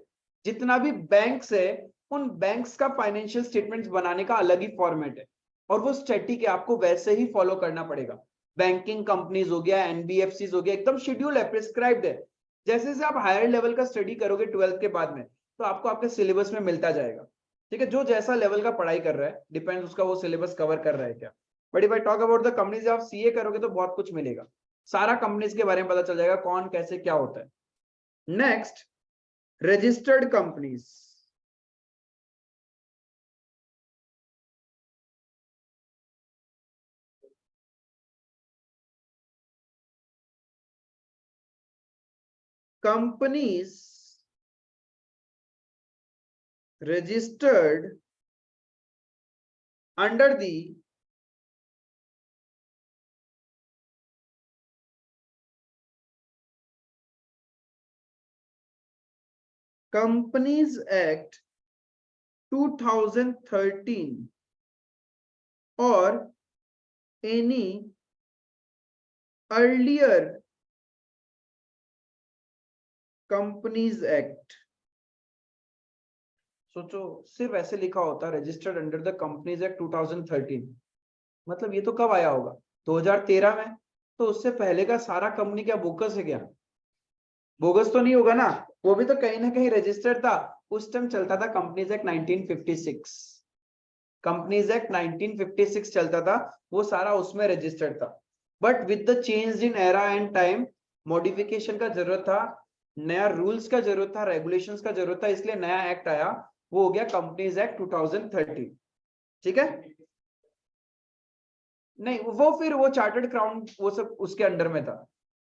जितना भी बैंक्स है, उन बैंक्स का फाइनेंशियल स्टेटमेंट्स बनाने का अलग ही फॉर्मेट है, और वो स्टैटिक है, आपको वैसे ही फॉलो करना पड़ेगा। बैंकिंग कंपनीज हो गया, NBFCs हो गया, एकदम शेड्यूल है, प्रिस्क्राइब्ड है। जैसे जैसे आप हायर लेवल का स्टडी करोगे 12th के बाद में, तो आपको आपके सिलेबस में मिलता जाएगा, ठीक है, जो जैसा लेवल का पढ़ाई कर रहा है, डिपेंड्स उसका वो सिलेबस कवर कर रहा है क्या। But if I talk about the companies, आप CA करोगे तो बहुत कुछ मिलेगा, सारा कंपनीज के बारे में पता चल जाएगा, कौन कैसे क्या होता है। Next, registered companies. Companies registered under the Companies Act 2013 or any earlier Companies Act। सोचो, सिर्फ ऐसे लिखा होता registered under the companies act 2013, मतलब ये तो कब आया होगा, 2013 में। तो उससे पहले का सारा कंपनी क्या बोगस है क्या? बोगस तो नहीं होगा ना, वो भी तो कहीं ना कहीं रजिस्टर्ड था। उस टाइम चलता था कंपनीज एक्ट 1956, कंपनीज एक्ट 1956 चलता था, वो सारा उसमें रजिस्टर्ड था। But with the change in era and time, modification का जरूरत था, नया रूल्स का जरूरत था, रेगुलेशंस का जरूरत था, इसलिए नया एक्ट आया, वो हो गया कंपनीज एक्ट 2013। ठीक है, नहीं वो फिर वो चार्टर्ड क्राउन वो सब उसके अंडर में था।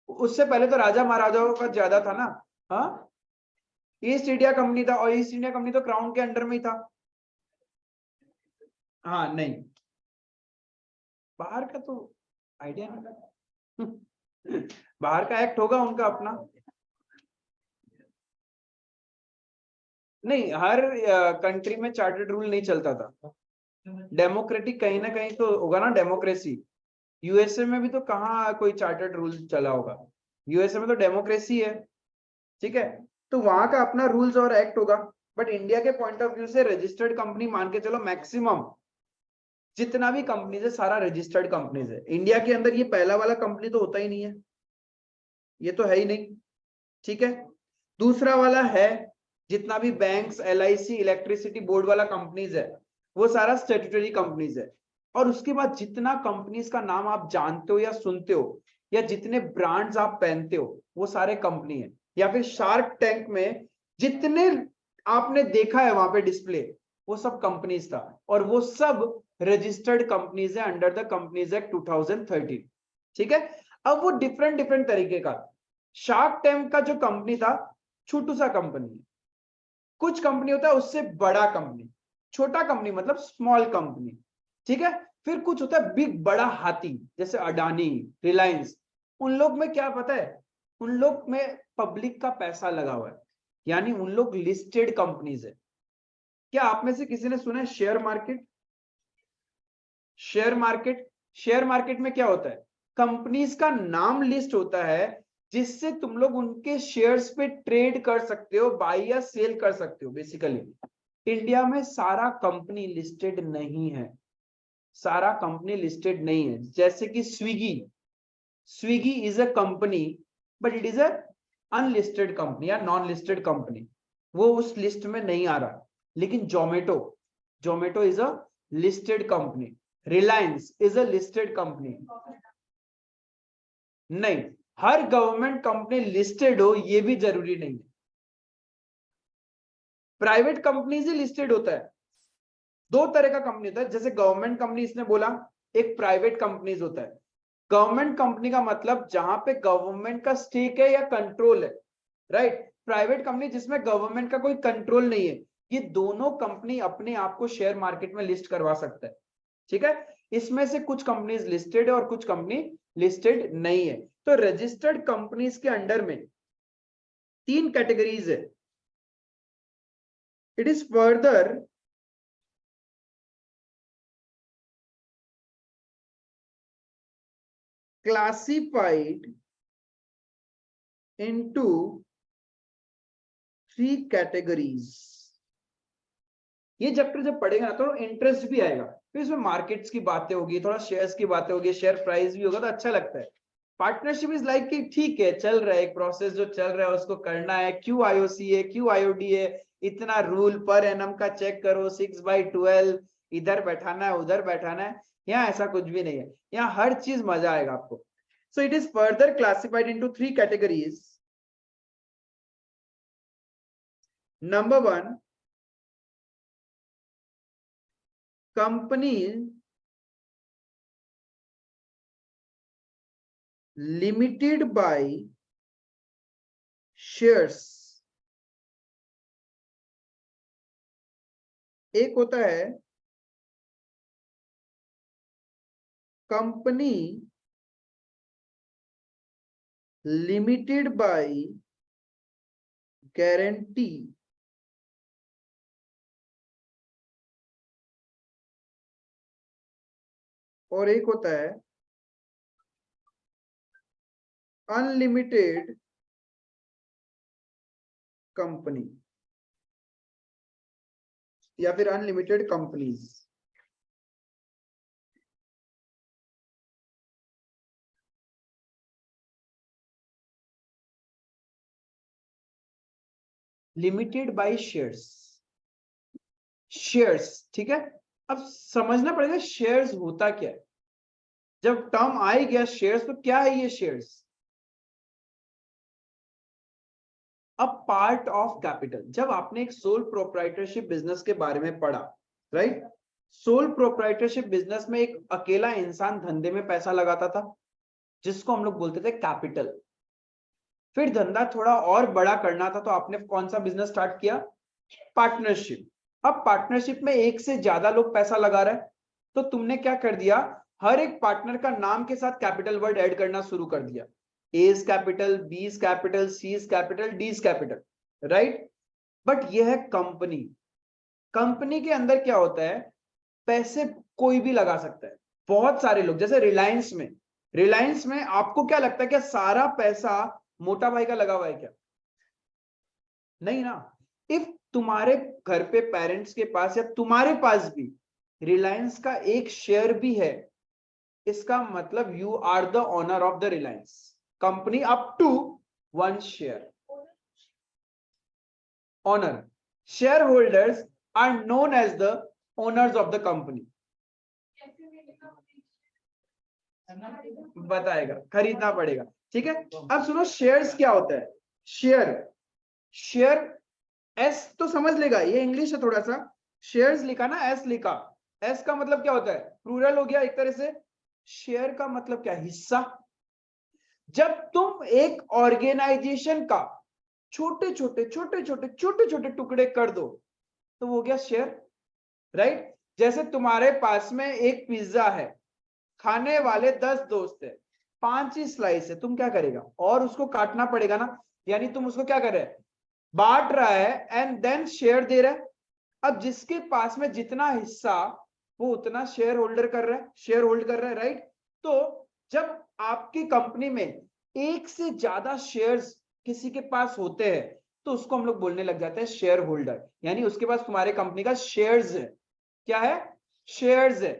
उससे पहले तो राजा महाराजाओं का ज्यादा था ना। हाँ, ईस्ट इंडिया कंपनी था, और ईस्ट इंडिया कंपनी तो क्राउन के अंडर में ही था। हाँ नहीं, बाहर का तो आइडिया नहीं। बाहर का एक्ट होगा उनका अपना, नहीं हर कंट्री में चार्टर्ड रूल नहीं चलता था। डेमोक्रेटिक कहीं ना कहीं तो होगा ना, डेमोक्रेसी। यूएसए में भी तो कहाँ कोई चार्टर्ड रूल चला होगा, यूएसए में तो डेमोक्रेसी है, ठीक है, तो वहां का अपना रूल्स और एक्ट होगा। बट इंडिया के पॉइंट ऑफ व्यू से रजिस्टर्ड कंपनी मान के चलो, मैक्सिमम जितना भी कंपनीज है सारा रजिस्टर्ड कंपनीज है। इंडिया के अंदर ये पहला वाला कंपनी तो होता ही नहीं है, ये तो है ही नहीं, ठीक है। दूसरा वाला है, जितना भी बैंक्स, LIC, इलेक्ट्रिसिटी बोर्ड वाला कंपनीज है, वो सारा स्टैट्यूटरी कंपनीज है। और उसके बाद जितना कंपनीज का नाम आप जानते हो या सुनते हो, या जितने ब्रांड्स आप पहनते हो, वो सारे कंपनी है। या फिर शार्क टैंक में जितने आपने देखा है वहां पे डिस्प्ले, वो सब कंपनीज था, और वो सब रजिस्टर्ड कंपनीज है अंडर द कंपनीज एक्ट 2013। ठीक है, अब वो डिफरेंट डिफरेंट तरीके का। शार्क टैंक का जो कंपनी था, छोटू सा कंपनी है। कुछ कंपनी होता है उससे बड़ा कंपनी, छोटा कंपनी मतलब स्मॉल कंपनी, ठीक है। फिर कुछ होता है बिग, बड़ा हाथी, जैसे अडानी, रिलायंस। उन लोग में क्या पता है, उन लोग में पब्लिक का पैसा लगा हुआ है, यानी उन लोग लिस्टेड कंपनीज है। क्या आप में से किसी ने सुना है share market? Share market, share market में क्या होता है, कंपनीज का नाम लिस्ट होता है, जिससे तुम लोग उनके शेयर्स पे ट्रेड कर सकते हो, बाय या सेल कर सकते हो बेसिकली। इंडिया में सारा कंपनी लिस्टेड नहीं है, सारा कंपनी लिस्टेड नहीं है। जैसे कि Swiggy is a company but it is a unlisted company या नॉन लिस्टेड कंपनी, वो उस लिस्ट में नहीं आ रहा। लेकिन Zomato is a listed company, Reliance is a listed company. नहीं, हर गवर्नमेंट कंपनी लिस्टेड हो ये भी जरूरी नहीं है। प्राइवेट कंपनीज ही लिस्टेड होता है। दो तरह का कंपनी होता है, जैसे गवर्नमेंट कंपनी इसने बोला, एक प्राइवेट कंपनीज होता है। गवर्नमेंट कंपनी का मतलब जहां पे गवर्नमेंट का स्टेक है या कंट्रोल है, राइट। प्राइवेट कंपनी जिसमें गवर्नमेंट का कोई कंट्रोल नहीं है। ये दोनों कंपनी अपने आप को शेयर मार्केट में लिस्ट करवा सकता है, ठीक है। इसमें से कुछ कंपनीज लिस्टेड है और कुछ कंपनी लिस्टेड नहीं है। तो रजिस्टर्ड कंपनीज के अंडर में 3 कैटेगरीज है। It is further classified into 3 categories। ये चैप्टर जब पढ़ेगा ना तो इंटरेस्ट भी आएगा, फिर इसमें मार्केट्स की बातें होगी, थोड़ा शेयर्स की बातें होगी, शेयर प्राइस भी होगा, तो अच्छा लगता है। पार्टनरशिप इज लाइक कि ठीक है, चल रहा है एक प्रोसेस जो चल रहा है उसको करना है। क्यू आईओसी है, क्यू आईओडी है, इतना रूल पर एनम का चेक करो, 6/12 इधर बैठाना है उधर बैठाना है। यहाँ ऐसा कुछ भी नहीं है, यहाँ हर चीज मजा आएगा आपको। So it is further classified into 3 categories. Number 1, company limited by shares. एक होता है कंपनी लिमिटेड बाय गारंटी, और एक होता है अनलिमिटेड कंपनी या फिर unlimited companies. Limited by shares, ठीक है। अब समझना पड़ेगा शेयर्स होता क्या है। जब टर्म आ ही गया शेयर्स, तो क्या है ये shares? A part of capital. जब आपने एक सोल प्रोप्राइटरशिप बिजनेस के बारे में पढ़ा, राइट, सोल प्रोप्राइटरशिप बिजनेस में एक अकेला इंसान धंधे में पैसा लगाता था, जिसको हम लोग बोलते थे कैपिटल। फिर धंधा थोड़ा और बड़ा करना था, तो आपने कौन सा बिजनेस स्टार्ट किया? पार्टनरशिप। अब पार्टनरशिप में एक से ज्यादा लोग पैसा लगा रहे हैं, तो तुमने क्या कर दिया, हर एक पार्टनर का नाम के साथ कैपिटल वर्ड ऐड करना शुरू कर दिया। A's capital, B's capital, C's capital, D's capital, right. But यह है कंपनी। कंपनी के अंदर क्या होता है, पैसे कोई भी लगा सकता है, बहुत सारे लोग। जैसे रिलायंस में आपको क्या लगता है, क्या सारा पैसा मोटा भाई का लगा हुआ है क्या? नहीं ना। इफ तुम्हारे घर पे पेरेंट्स के पास या तुम्हारे पास भी रिलायंस का एक शेयर भी है, इसका मतलब you are the owner of the Reliance company up to 1 share. Owner, share holders are known as the owners of the company. बताएगा, खरीदना पड़ेगा, ठीक है। अब सुनो, शेयर्स क्या होता है? शेयर एस तो समझ लेगा, ये इंग्लिश है थोड़ा सा। शेयर्स लिखा ना, एस लिखा, एस का मतलब क्या होता है? प्लूरल हो गया एक तरह से। शेयर का मतलब क्या? हिस्सा। जब तुम एक ऑर्गेनाइजेशन का छोटे छोटे टुकड़े कर दो, तो वो हो गया शेयर, राइट। जैसे तुम्हारे पास में एक पिज्जा है, खाने वाले 10 दोस्त है, 5 ही स्लाइस है, तुम क्या करेगा? और उसको काटना पड़ेगा ना, यानी तुम उसको क्या कर रहे हैं, बांट रहा है एंड देन शेयर दे रहा है। अब जिसके पास में जितना हिस्सा, वो उतना शेयर होल्डर कर रहा है, शेयर होल्ड कर रहा है, राइट। तो जब आपकी कंपनी में एक से ज्यादा शेयर्स किसी के पास होते हैं, तो उसको हम लोग बोलने लग जाते हैं शेयर होल्डर। यानी उसके पास तुम्हारे कंपनी का शेयर्स है। क्या है? शेयर्स है।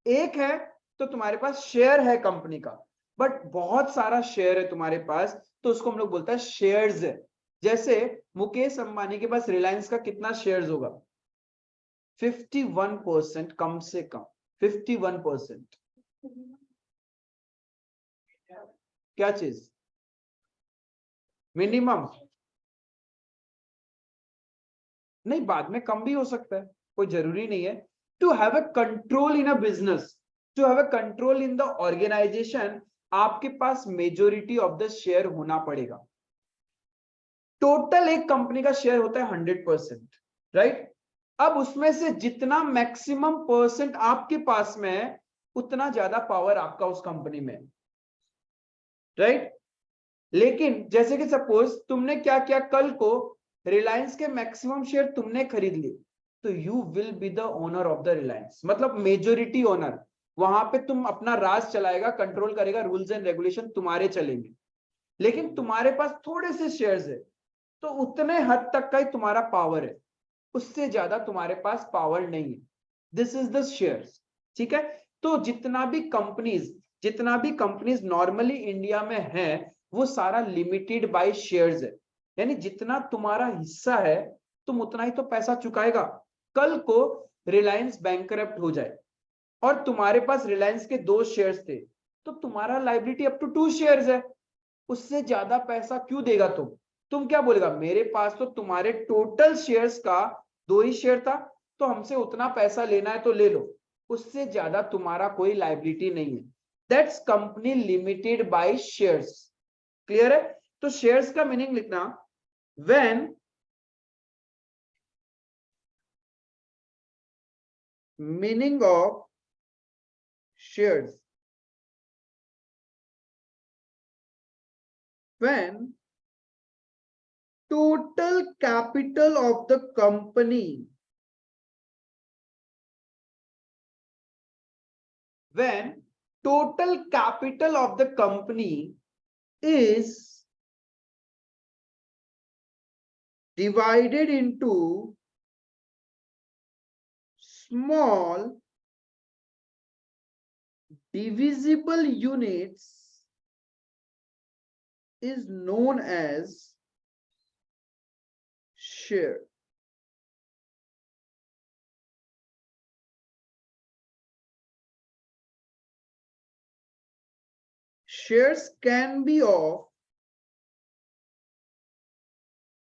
एक है तो तुम्हारे पास शेयर है कंपनी का, बट बहुत सारा शेयर है तुम्हारे पास, तो उसको हम लोग बोलते हैं शेयर्स है। जैसे मुकेश अंबानी के पास रिलायंस का कितना शेयर्स होगा? 51%, कम से कम 51%। क्या चीज? मिनिमम नहीं, बाद में कम भी हो सकता है, कोई जरूरी नहीं है। To have a control in a business, to have a control in the organization, आपके पास मेजोरिटी ऑफ द शेयर होना पड़ेगा। टोटल एक कंपनी का शेयर होता है 100%, राइट? अब उसमें से जितना मैक्सिमम परसेंट आपके पास में है, उतना ज्यादा पावर आपका उस कंपनी में, राइट? लेकिन जैसे कि सपोज तुमने क्या किया, कल को रिलायंस के मैक्सिमम शेयर तुमने खरीद लिए, तो you will be the owner of the Reliance, मतलब मेजोरिटी ओनर। वहां पे तुम अपना राज चलाएगा, कंट्रोल करेगा, रूल्स एंड रेगुलेशन तुम्हारे चलेंगे। लेकिन तुम्हारे पास थोड़े से शेयर्स है, तो उतने हद तक का ही तुम्हारा पावर है, उससे ज्यादा तुम्हारे पास पावर नहीं है। दिस इज द शेयर्स, ठीक है? तो जितना भी कंपनीज नॉर्मली इंडिया में है, वो सारा लिमिटेड बाय शेयर्स है। यानी जितना तुम्हारा हिस्सा है, तुम उतना ही तो पैसा चुकाएगा। कल को रिलायंस बैंकरप्ट हो जाए और तुम्हारे पास रिलायंस के 2 शेयर्स थे, तो तुम्हारा लायबिलिटी अप टू 2 शेयर्स है। उससे ज्यादा पैसा क्यों देगा तुम क्या बोलेगा? मेरे पास तो तुम्हारे टोटल शेयर्स का 2 ही शेयर था, तो हमसे उतना पैसा लेना है तो ले लो, उससे ज्यादा तुम्हारा कोई लायबिलिटी नहीं है। That's company limited by shares. Clear है? तो शेयर्स का मीनिंग लिखना, when meaning of shares, when total capital of the company, when total capital of the company is divided into small divisible units, is known as share. Shares can be of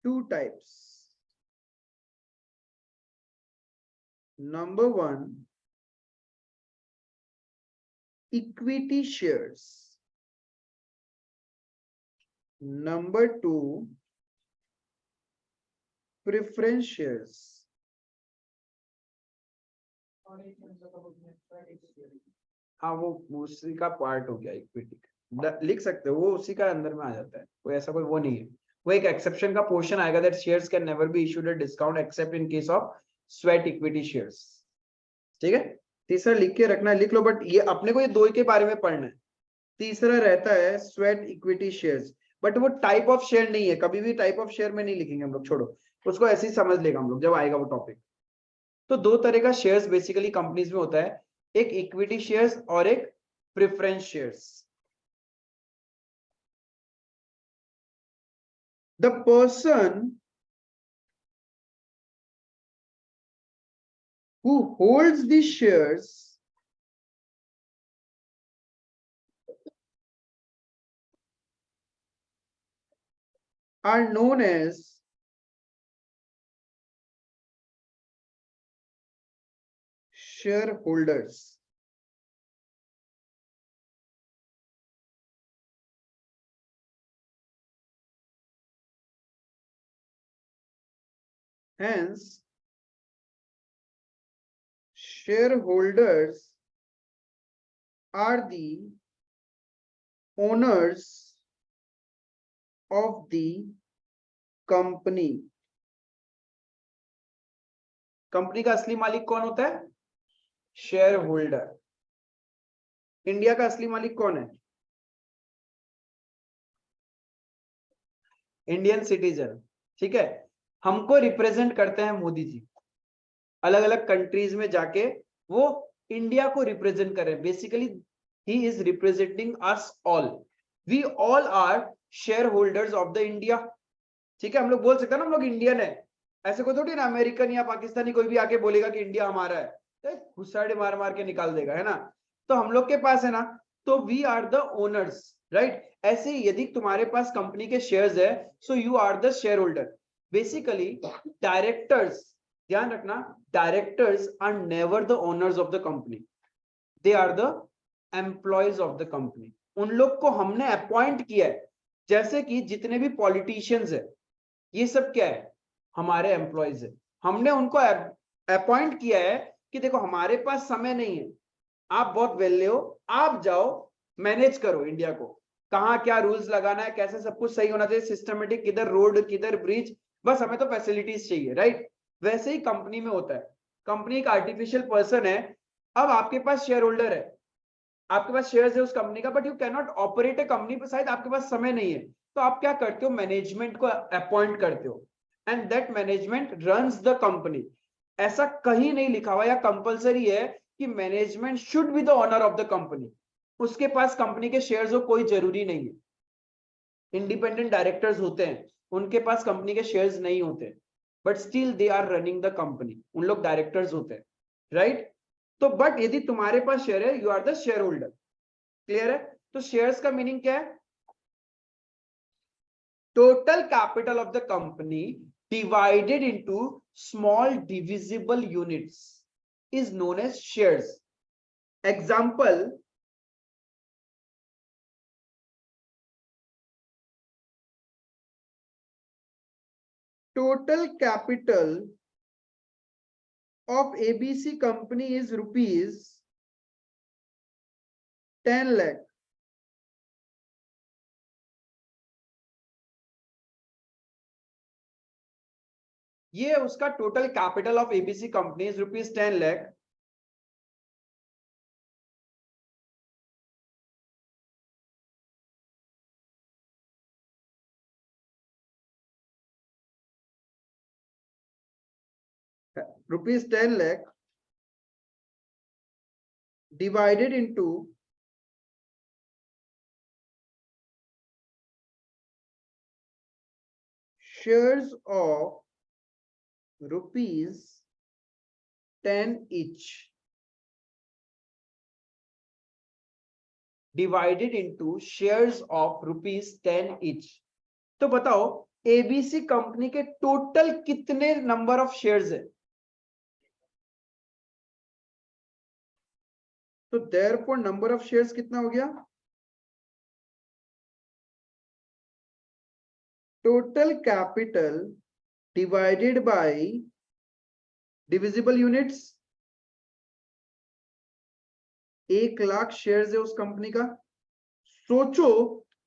2 types. Number 1, equity shares. Number 2, preference shares. हाँ, वो उसी का part हो गया, equity लिख सकते हो, वो उसी का अंदर में आ जाता है, कोई ऐसा कोई वो नहीं है। वो एक एक्सेप्शन का पोर्शन आएगा, that shares can never be issued at discount accept in case of sweat equity shares. ठीक है, तीसरा लिख के रखना है, लिख लो, बट ये अपने को ये 2 के बारे में पढ़ना है। तीसरा रहता है स्वेट इक्विटी शेयर्स, बट वो टाइप ऑफ शेयर नहीं है, कभी भी टाइप ऑफ शेयर में नहीं लिखेंगे हम लोग, छोड़ो उसको, ऐसे ही समझ लेगा हम लोग जब आएगा वो टॉपिक। तो 2 तरह का शेयर्स बेसिकली कंपनीज में होता है, एक इक्विटी शेयर्स और एक preference shares. The person who holds the shares are known as shareholders. Hence, shareholders are the owners of the company. Company का असली मालिक कौन होता है? Share holder. इंडिया का असली मालिक कौन है? Indian citizen. ठीक है, हमको रिप्रेजेंट करते हैं मोदी जी, अलग अलग कंट्रीज में जाके वो इंडिया को रिप्रेजेंट कर रहे हैं, basically he is representing us all, we all are share holders of the India. ठीक है, हम लोग बोल सकते हैं ना हम लोग इंडियन है, ऐसे कोई थोड़ी ना अमेरिकन या पाकिस्तानी कोई भी आके बोलेगा कि इंडिया हमारा है, तो घुसाड़े मार मार के निकाल देगा, है ना। तो हम लोग के पास है ना, तो we are the owners, right. ऐसे ही यदि तुम्हारे पास कंपनी के शेयर्स है, so you are the share holder. Basically directors, ध्यान रखना, directors are never the owners of the company, they are the employees of the company. उन लोग को हमने अपॉइंट किया है, जैसे कि जितने भी पॉलिटिशियंस है, ये सब क्या है, हमारे एम्प्लॉयज है। हमने उनको अपॉइंट किया है कि देखो हमारे पास समय नहीं है, आप बहुत वेले हो, आप जाओ मैनेज करो इंडिया को, कहाँ क्या रूल्स लगाना है, कैसे सब कुछ सही होना चाहिए, सिस्टमेटिक, किधर रोड किधर ब्रिज, बस हमें तो फैसिलिटीज चाहिए, राइट। वैसे ही कंपनी में होता है, कंपनी एक आर्टिफिशियल पर्सन है। अब आपके पास शेयर होल्डर है, आपके पास शेयर्स है उस कंपनी का, but you can not operate A company, पर शायद आपके पास समय नहीं है, तो आप क्या करते हो, मैनेजमेंट को अपॉइंट करते हो, and that management runs the company. ऐसा कहीं नहीं लिखा हुआ या कंपलसरी है कि management should be the owner of the company, उसके पास कंपनी के शेयर्स हो कोई जरूरी नहीं है। इंडिपेंडेंट डायरेक्टर्स होते हैं, उनके पास कंपनी के शेयर्स नहीं होते, but still they are running the company, उन लोग डायरेक्टर्स होते हैं, राइट। तो बट यदि तुम्हारे पास शेयर है, you are the share holder, clear है। तो शेयर्स का मीनिंग क्या है, total capital of the company divided into small divisible units is known as shares. Example, total capital of ABC company is rupees 10 lakh. ये उसका total capital of ABC company is rupees 10 lakh. Rupees 10 lakh divided into shares of rupees 10 each divided into shares of rupees 10 each। तो बताओ ABC company के total कितने number of shares है, तो therefore number of shares कितना हो गया, total capital divided by divisible units. 1 lakh shares है उस कंपनी का। सोचो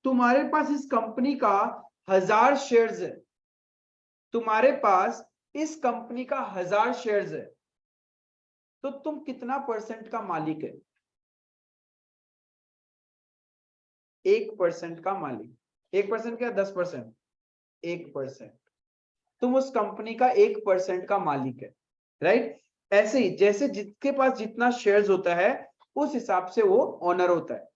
तुम्हारे पास इस कंपनी का 1000 शेयर्स है, तुम्हारे पास इस कंपनी का 1000 शेयर्स है, तो तुम कितना परसेंट का मालिक है, 1% का मालिक। 1% क्या, 10%, 1%, तुम उस कंपनी का 1% का मालिक है, राइट। ऐसे ही जैसे जिसके पास जितना शेयर्स होता है उस हिसाब से वो ओनर होता है।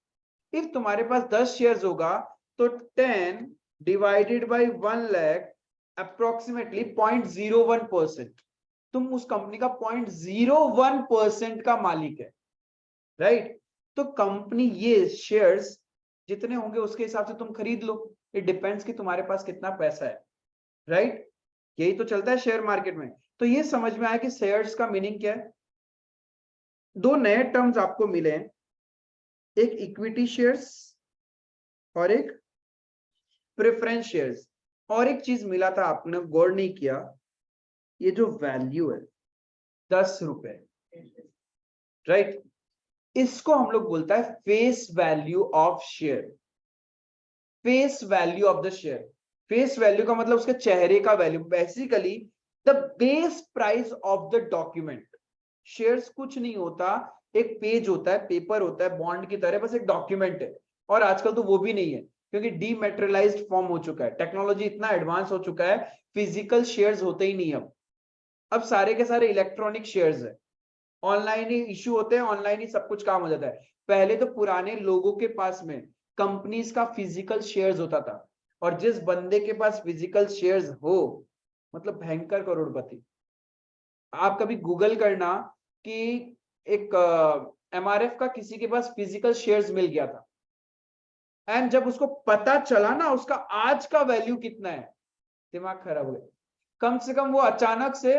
इफ तुम्हारे पास 10 शेयर्स होगा तो 10 डिवाइडेड बाय 1 लाख अप्रोक्सीमेटली 0.01%, तुम उस कंपनी का 0.01% का मालिक है, राइट। तो कंपनी ये शेयर्स जितने होंगे उसके हिसाब से तुम खरीद लो, इट डिपेंड्स कि तुम्हारे पास कितना पैसा है, राइट। यही तो चलता है शेयर मार्केट में। तो ये समझ में आया कि शेयर्स का मीनिंग क्या है। 2 नए टर्म्स आपको मिले हैं, एक इक्विटी शेयर्स और एक प्रेफरेंस शेयर्स। और एक चीज मिला था आपने गौर नहीं किया, ये जो वैल्यू है 10 रुपए, राइट, इसको हम लोग बोलता है face value of share. Face value of the share, face value का मतलब उसके चेहरे का value, basically the base price of the document. Shares कुछ नहीं होता, एक पेज होता है, पेपर होता है बॉन्ड की तरह, बस एक डॉक्यूमेंट है। और आजकल तो वो भी नहीं है, क्योंकि डीमेटेरियलाइज्ड फॉर्म हो चुका है, टेक्नोलॉजी इतना एडवांस हो चुका है, फिजिकल शेयर्स होते ही नहीं अब सारे के सारे इलेक्ट्रॉनिक शेयर्स है। ऑनलाइन ही इश्यू होते हैं, ऑनलाइन ही सब कुछ काम हो जाता है। पहले तो पुराने लोगों के पास में कंपनीज का फिजिकल शेयर्स होता था, और जिस बंदे के पास फिजिकल शेयर्स हो मतलब भयंकर करोड़पति। आप कभी गूगल करना कि एक एमआरएफ का किसी के पास फिजिकल शेयर्स मिल गया था, एंड जब उसको पता चला ना उसका आज का वैल्यू कितना है, दिमाग खराब हो गया। कम से कम वो अचानक से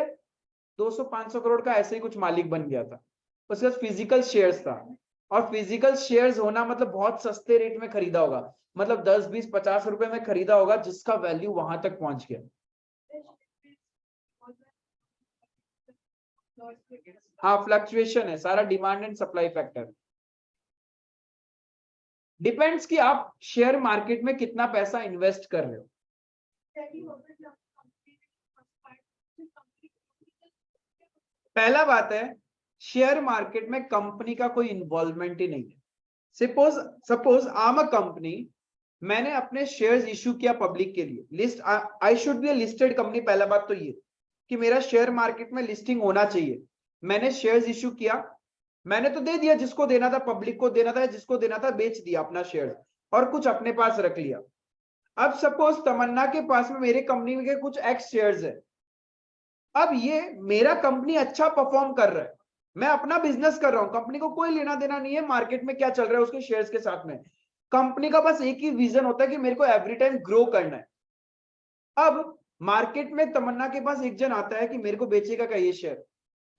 200-500 करोड़ का ऐसे ही कुछ मालिक बन गया था, उसके पास फिजिकल शेयर्स था। और फिजिकल शेयर्स होना मतलब बहुत सस्ते रेट में खरीदा होगा, मतलब 10-20-50 रुपए में खरीदा होगा, जिसका वैल्यू वहां तक पहुंच गया। हाँ, फ्लक्चुएशन है सारा, demand and supply factor. Depends कि आप शेयर मार्केट में कितना पैसा इन्वेस्ट कर रहे हो। पहला बात है, शेयर मार्केट में कंपनी का कोई इन्वॉल्वमेंट ही नहीं है। Suppose I am a company, मैंने अपने शेयर्स इश्यू किया पब्लिक के लिए, list I should be a listed company. पहला बात तो ये कि मेरा शेयर मार्केट में लिस्टिंग होना चाहिए। मैंने शेयर्स इश्यू किया, मैंने तो दे दिया, जिसको देना था पब्लिक को देना था, जिसको देना था बेच दिया अपना शेयर और कुछ अपने पास रख लिया। अब सपोज तमन्ना के पास में मेरे कंपनी में के कुछ एक्स शेयर्स है। अब ये मेरा कंपनी अच्छा परफॉर्म कर रहा है, मैं अपना बिजनेस कर रहा हूं, कंपनी को कोई लेना देना नहीं है मार्केट में क्या चल रहा है उसके शेयर्स के साथ में। कंपनी का बस एक ही विजन होता है कि मेरे को एवरी टाइम ग्रो करना है। अब मार्केट में तमन्ना के पास एक जन आता है कि मेरे को बेचेगा क्या ये शेयर।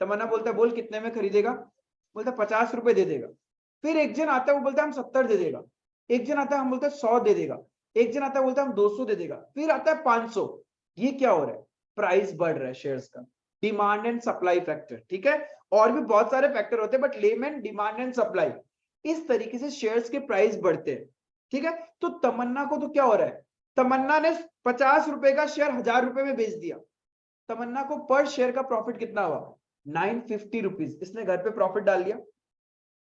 तमन्ना बोलता है बोल कितने में खरीदेगा, बोलता 50 रुपए दे देगा। फिर एक जन आता है वो बोलता है हम 70 दे देगा। एक जन आता है हम बोलते हैं 100 दे देगा। एक जन आता है बोलता है हम 200 दे देगा। फिर आता है 500। ये क्या हो रहा है, प्राइस बढ़ रहा है शेयर्स का, डिमांड एंड सप्लाई फैक्टर। ठीक है, और भी बहुत सारे फैक्टर होते हैं but lemon demand and supply, इस तरीके से शेयर्स के प्राइस बढ़ते हैं। ठीक है, तो तमन्ना को तो क्या हो रहा है, तमन्ना ने 50 रुपए का शेयर 1000 रुपए में बेच दिया। तमन्ना को पर शेयर का प्रॉफिट कितना हुआ, 950 रुपीज। इसने घर पे प्रॉफिट डाल दिया।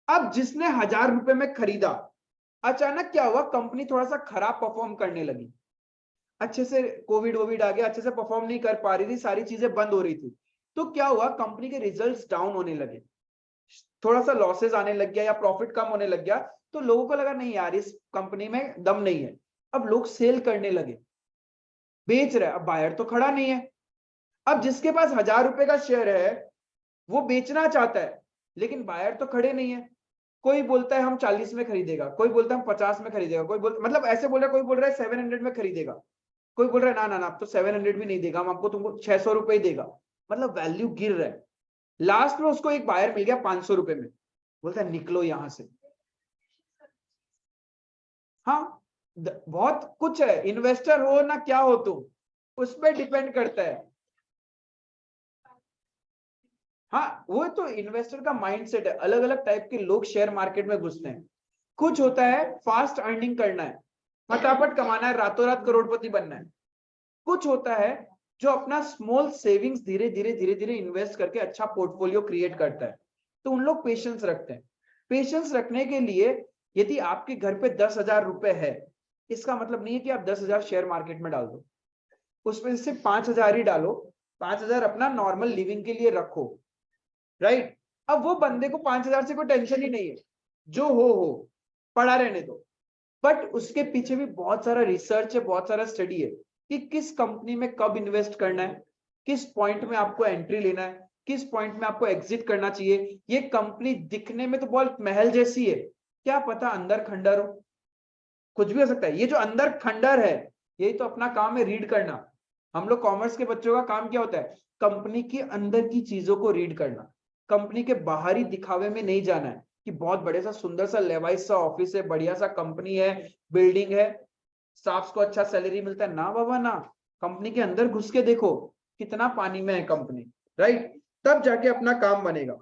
अब जिसने 1000 रुपए में खरीदा, अचानक क्या हुआ, कंपनी थोड़ा सा खराब परफॉर्म करने लगी, अच्छे से कोविड वोविड आ गया, अच्छे से परफॉर्म नहीं कर पा रही थी, सारी चीजें बंद हो रही थी। तो क्या हुआ, कंपनी के रिजल्ट्स डाउन होने लगे, थोड़ा सा लॉसेस आने लग गया या प्रॉफिट कम होने लग गया। तो लोगों को लगा नहीं यार इस कंपनी में दम नहीं है। अब लोग सेल करने लगे, बेच रहे, अब बायर तो खड़ा नहीं है। अब जिसके पास 1000 रुपए का शेयर है वो बेचना चाहता है, लेकिन बायर तो खड़े नहीं है। कोई बोलता है हम 40 में खरीदेगा, कोई बोलता है हम 50 में खरीदेगा, कोई बोल मतलब ऐसे बोल रहा है, कोई बोल रहा है 700 में खरीदेगा, कोई बोल रहा है ना ना ना अब तो 700 भी नहीं देगा, हम आपको तुमको 600 रुपए ही देगा। मतलब वैल्यू गिर रहा है। लास्ट में उसको एक बायर मिल गया 500 रुपए में, बोलता है निकलो यहां से। हाँ, बहुत कुछ है, इन्वेस्टर हो ना क्या हो तुम, उस पर डिपेंड करता है। हाँ, वो तो इन्वेस्टर का माइंडसेट है, अलग अलग टाइप के लोग शेयर मार्केट में घुसते हैं। कुछ होता है फास्ट अर्निंग करना है, फटाफट कमाना है, रातों रात करोड़पति बनना है। कुछ होता है जो अपना स्मॉल सेविंग्स धीरे धीरे धीरे धीरे इन्वेस्ट करके अच्छा पोर्टफोलियो क्रिएट करता है। तो उन लोग पेशेंस रखते हैं। पेशेंस रखने के लिए यदि आपके घर पे 10,000 रुपए है, इसका मतलब नहीं है कि आप 10,000 शेयर मार्केट में डाल दो, उसमें से 5,000 ही डालो, 5,000 अपना नॉर्मल लिविंग के लिए रखो। राइट, अब वो बंदे को 5,000 से कोई टेंशन ही नहीं है, जो हो पड़ा रहने दो। बट उसके पीछे भी बहुत सारा रिसर्च है, बहुत सारा स्टडी है कि किस कंपनी में कब इन्वेस्ट करना है, किस पॉइंट में आपको एंट्री लेना है, किस पॉइंट में आपको एग्जिट करना चाहिए। ये कंपनी दिखने में तो बहुत महल जैसी है, क्या पता अंदर खंडर हो, कुछ भी हो सकता है। ये जो अंदर खंडर है, यही तो अपना काम है, रीड करना। हम लोग कॉमर्स के बच्चों का काम क्या होता है, कंपनी के अंदर की चीजों को रीड करना, कंपनी के बाहरी दिखावे में नहीं जाना है कि बहुत बड़े सा सुंदर सा लेवाइस सा ऑफिस है, बढ़िया सा कंपनी है, बिल्डिंग है, स्टाफ को अच्छा सैलरी मिलता है, ना बाबा ना। कंपनी के अंदर घुस के देखो कितना पानी में है कंपनी, राइट, तब जाके अपना काम बनेगा।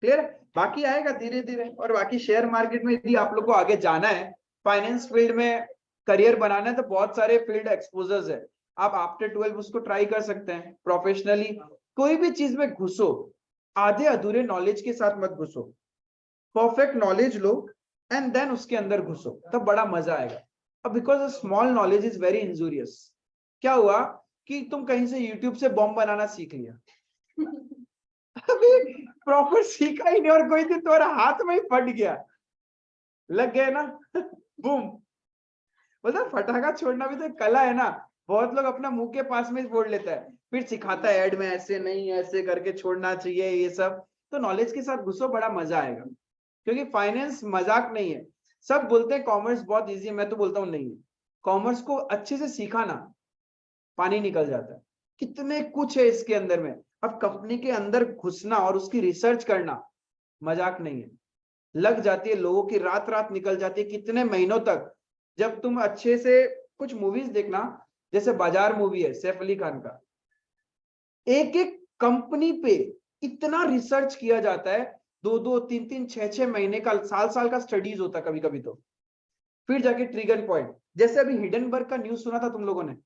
क्लियर, बाकी आएगा धीरे धीरे। और बाकी शेयर मार्केट में यदि आप लोग को आगे जाना है, फाइनेंस फील्ड में करियर बनाना है, तो बहुत सारे फील्ड एक्सपोजर्स है। आप आफ्टर 12 उसको ट्राई कर सकते हैं प्रोफेशनली। कोई भी चीज में घुसो, आधे अधूरे नॉलेज के साथ मत घुसो, परफेक्ट नॉलेज लो एंड देन उसके अंदर घुसो, तब बड़ा मजा आएगा। अब because small knowledge is very injurious. क्या हुआ, कि तुम कहीं से यूट्यूब से बॉम्ब बनाना सीख लिया। अभी प्रॉपर सीखा ही नहीं और कोई दिन तुम्हारा हाथ में ही फट गया, लग गए ना। बूम। मतलब फटाखा छोड़ना भी तो एक कला है ना। बहुत लोग अपना मुंह के पास में फोड़ लेता है, फिर सिखाता है ऐड में ऐसे नहीं ऐसे करके छोड़ना चाहिए ये सब। तो नॉलेज के साथ घुसो, बड़ा मजा आएगा, क्योंकि फाइनेंस मजाक नहीं है। सब बोलते हैं कॉमर्स बहुत इजी है, मैं तो बोलता हूँ नहीं है। कॉमर्स को अच्छे से सीखा ना, पानी निकल जाता है, कितने कुछ है इसके अंदर में। अब कंपनी के अंदर घुसना और उसकी रिसर्च करना मजाक नहीं है। लग जाती है लोगों की, रात रात निकल जाती है कितने महीनों तक। जब तुम अच्छे से कुछ मूवीज देखना, जैसे बाजार मूवी है सैफ अली खान का, एक एक कंपनी पे इतना रिसर्च किया जाता है, 2-2 3-3 6-6 महीने का, साल साल का स्टडीज होता है कभी कभी। तो फिर जाके ट्रिगर पॉइंट, जैसे अभी हिडनबर्ग का न्यूज सुना था तुम लोगों ने,